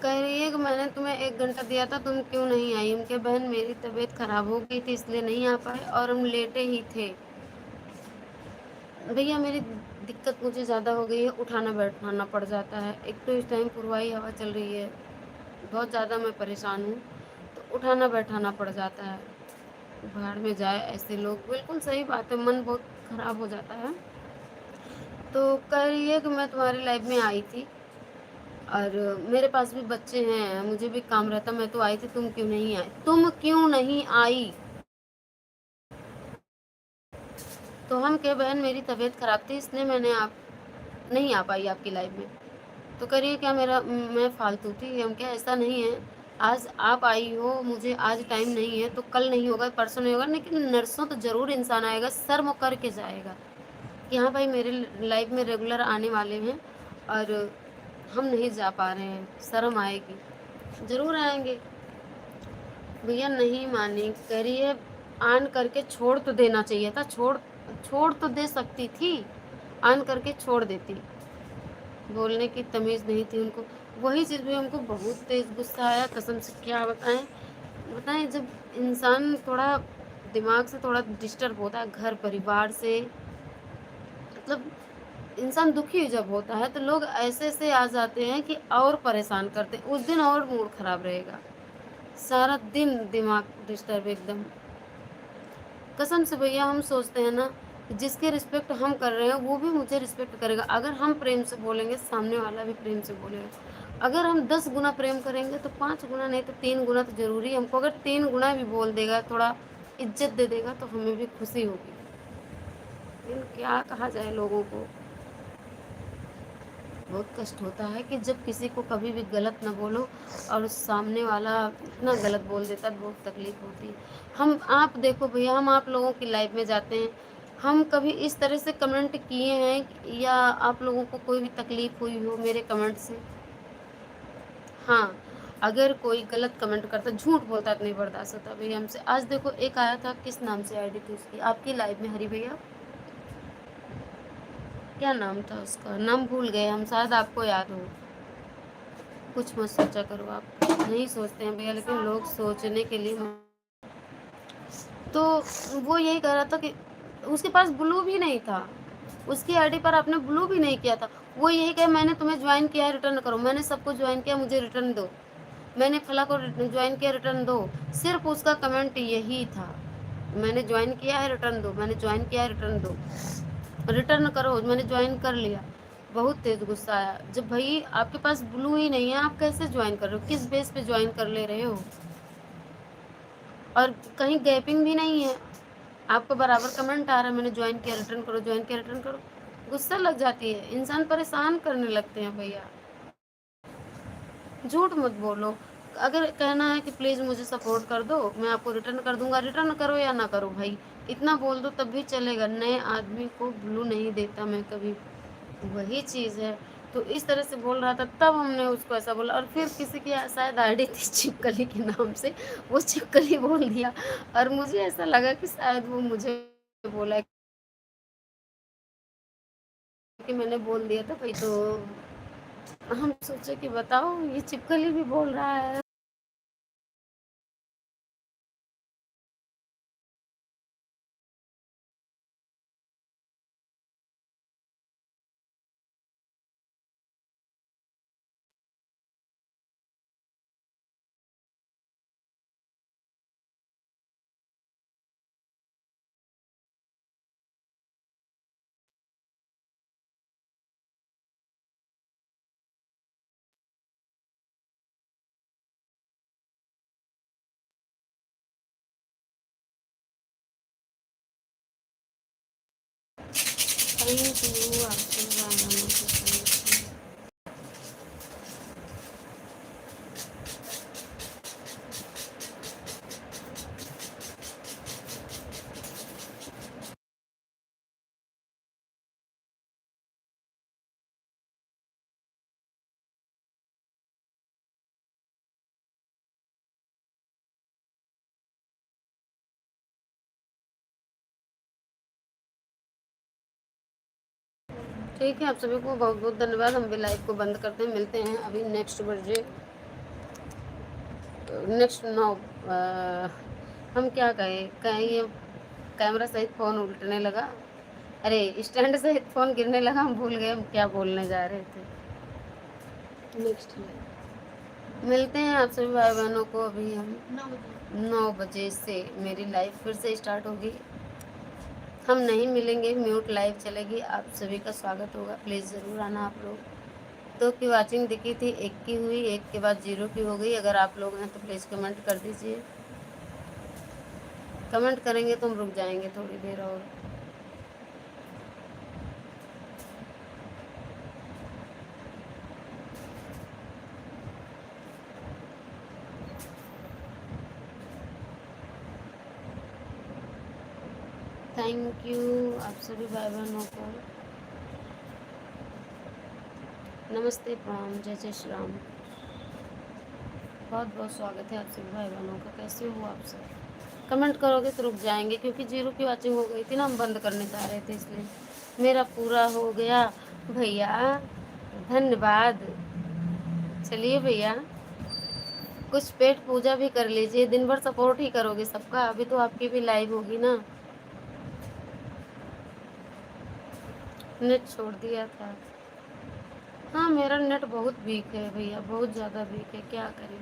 कह रही है कि मैंने तुम्हें 1 घंटा दिया था, तुम क्यों नहीं आई। हम क्या बहन, मेरी तबीयत खराब हो गई थी इसलिए नहीं आ पाए, और हम लेटे ही थे भैया। मेरी दिक्कत मुझे ज़्यादा हो गई है, उठाना बैठाना पड़ जाता है। एक तो इस टाइम पुरवाई हवा चल रही है, बहुत ज़्यादा मैं परेशान हूँ, तो उठाना बैठाना पड़ जाता है। भाड़ में जाए ऐसे लोग। बिल्कुल सही बात है, मन बहुत ख़राब हो जाता है। तो कह रही है कि मैं तुम्हारी लाइफ में आई थी, और मेरे पास भी बच्चे हैं, मुझे भी काम रहता, मैं तो आई थी, तुम क्यों नहीं आई। तुम क्यों नहीं आई, तो हम कहे बहन मेरी तबीयत ख़राब थी इसलिए मैंने आप नहीं आ पाई आपकी लाइफ में। तो करिए क्या, मेरा मैं फालतू थी। हम क्या, ऐसा नहीं है, आज आप आई हो, मुझे आज टाइम नहीं है तो कल नहीं होगा, परसों नहीं होगा, लेकिन नर्सों तो ज़रूर इंसान आएगा, शर्म करके जाएगा। कि हाँ भाई मेरे लाइफ में रेगुलर आने वाले हैं और हम नहीं जा पा रहे हैं, शर्म आएगी। ज़रूर आएंगे भैया, नहीं मानी, कह रही है ऑन करके छोड़ तो देना चाहिए था, छोड़ तो दे सकती थी, ऑन करके छोड़ देती। बोलने की तमीज़ नहीं थी उनको। वही चीज़ भी हमको बहुत तेज़ गुस्सा आया, कसम से क्या बताएं जब इंसान थोड़ा दिमाग से थोड़ा डिस्टर्ब होता है, घर परिवार से, मतलब इंसान दुखी जब होता है तो लोग ऐसे ऐसे आ जाते हैं कि और परेशान करते हैं, उस दिन और मूड खराब रहेगा, सारा दिन दिमाग डिस्टर्ब एकदम। कसम से भैया हम सोचते हैं ना कि जिसके रिस्पेक्ट हम कर रहे हैं वो भी मुझे रिस्पेक्ट करेगा। अगर हम प्रेम से बोलेंगे सामने वाला भी प्रेम से बोलेगा। अगर हम 10 गुना प्रेम करेंगे तो 5 गुना नहीं तो 3 गुना तो ज़रूरी है हमको। अगर 3 गुना भी बोल देगा, थोड़ा इज्जत दे देगा तो हमें भी खुशी होगी। लेकिन क्या कहा जाए लोगों को, बहुत कष्ट होता है कि जब किसी को कभी भी गलत ना बोलो और सामने वाला इतना गलत बोल देता है, बहुत तकलीफ होती है। आप देखो भैया, हम आप लोगों की लाइफ में जाते हैं, हम कभी इस तरह से कमेंट किए हैं या आप लोगों को कोई भी तकलीफ हुई हो मेरे कमेंट से? हाँ, अगर कोई गलत कमेंट करता, झूठ बोलता तो नहीं बर्दाश्त होता भैया हमसे। आज देखो एक आया था, किस नाम से आईडी थी उसकी आपकी लाइव में, हरी भैया क्या नाम था उसका, नाम भूल गए हम, शायद आपको याद हो। कुछ मत सोचा करो, आप नहीं सोचते हैं भैया, लेकिन लोग सोचने के लिए तो वो यही कह रहा था कि उसके पास ब्लू भी नहीं था, उसकी आईडी पर आपने ब्लू भी नहीं किया था। वो यही कहे मैंने तुम्हें ज्वाइन किया है, रिटर्न करो, मैंने सबको ज्वाइन किया, मुझे रिटर्न दो, मैंने फला को ज्वाइन किया, रिटर्न दो। सिर्फ उसका कमेंट यही था, मैंने ज्वाइन किया है रिटर्न दो, मैंने ज्वाइन किया है रिटर्न दो, रिटर्न करो, मैंने ज्वाइन कर लिया। बहुत तेज गुस्सा आया, जब भाई आपके पास ब्लू ही नहीं है आप कैसे ज्वाइन कर रहे हो, किस बेस पे ज्वाइन कर ले रहे हो, और कहीं गैपिंग भी नहीं है, आपको बराबर कमेंट आ रहा है मैंने ज्वाइन किया रिटर्न करो, ज्वाइन किया रिटर्न करो। गुस्सा लग जाती है, इंसान परेशान करने लगते हैं भैया। झूठ मत बोलो, अगर कहना है कि प्लीज़ मुझे सपोर्ट कर दो, मैं आपको रिटर्न कर दूंगा, रिटर्न करो या ना करो भाई, इतना बोल दो तब भी चलेगा। नए आदमी को ब्लू नहीं देता मैं कभी, वही चीज़ है। तो इस तरह से बोल रहा था, तब हमने उसको ऐसा बोला, और फिर किसी की शायद आईडी थी छिपकली के नाम से, वो छिपकली बोल दिया, और मुझे ऐसा लगा कि शायद वो मुझे बोला कि मैंने बोल दिया था भाई, तो हम सोचे कि बताओ ये छिपकली भी बोल रहा है। थैंक यू आपको जानने के लिए। ठीक है, आप सभी को बहुत बहुत धन्यवाद। हम भी लाइव को बंद करते हैं, मिलते हैं अभी नेक्स्ट बजे, नेक्स्ट 9। हम क्या कहें ये कैमरा सहित फ़ोन उल्टने लगा, अरे स्टैंड सहित फ़ोन गिरने लगा, हम भूल गए हम क्या बोलने जा रहे थे। नेक्स्ट मिलते हैं आप सभी भाई बहनों को, अभी हम 9 बजे से मेरी लाइव फिर से स्टार्ट होगी। हम नहीं मिलेंगे, म्यूट लाइव चलेगी, आप सभी का स्वागत होगा, प्लीज़ ज़रूर आना आप लोग। 2 की वाचिंग दिखी थी, 1 की हुई, 1 के बाद 0 की हो गई। अगर आप लोग हैं तो प्लीज़ कमेंट कर दीजिए, कमेंट करेंगे तो हम रुक जाएंगे थोड़ी देर और। थैंक यू आप सभी भाई बहनों को। नमस्ते, प्रणाम, जय जय श्री राम। बहुत बहुत स्वागत है आप सभी भाई बहनों का। कैसे हो आप सब? कमेंट करोगे तो रुक जाएंगे, क्योंकि जीरो की वाचिंग हो गई थी ना, हम बंद करने जा रहे थे, इसलिए मेरा पूरा हो गया भैया, धन्यवाद। चलिए भैया, कुछ पेट पूजा भी कर लीजिए, दिन भर सपोर्ट ही करोगे सबका, अभी तो आपकी भी लाइव होगी ना। नेट छोड़ दिया था। हाँ, मेरा नेट बहुत वीक है भैया, बहुत ज़्यादा वीक है, क्या करें।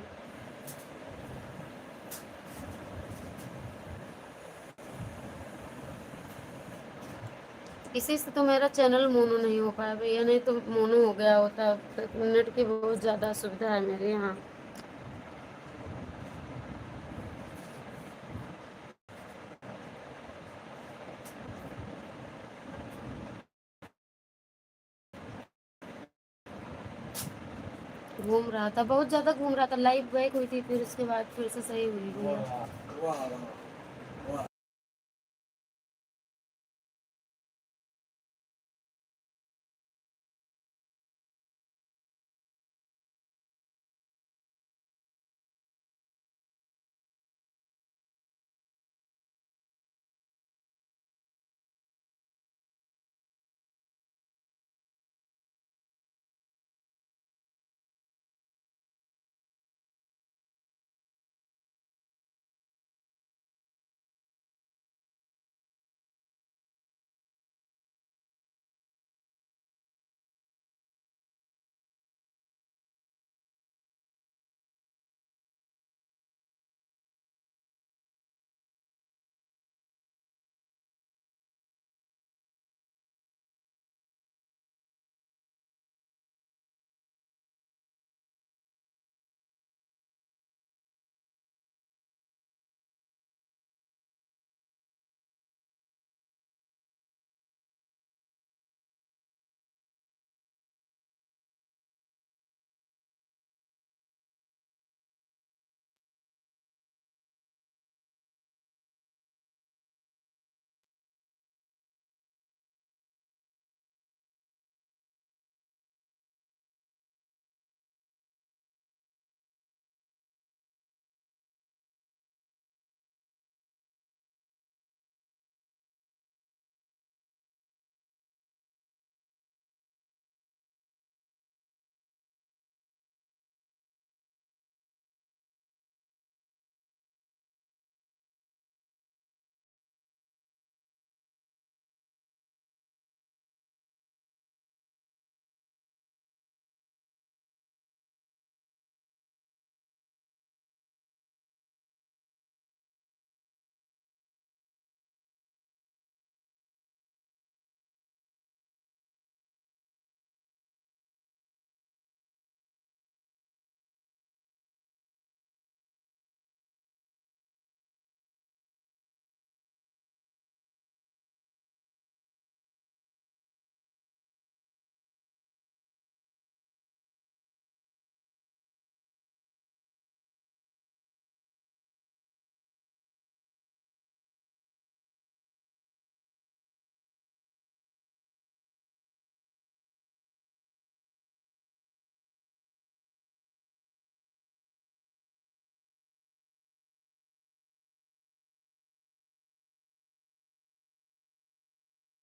इसी से तो मेरा चैनल मोनो नहीं हो पाया भैया, नहीं तो मोनो हो गया होता। नेट की बहुत ज़्यादा असुविधा है मेरे यहाँ। घूम रहा था, बहुत ज़्यादा घूम रहा था, लाइव बैक हुई थी, फिर उसके बाद फिर से सही हुई भैया।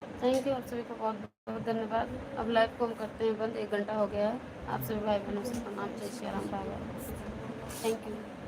थैंक यू आप सभी को बहुत बहुत धन्यवाद। अब लाइव को हम करते हैं बंद, 1 घंटा हो गया है। आप सभी भाई बहनों से प्रणाम, जय Shri Ram, bye bye, thank you.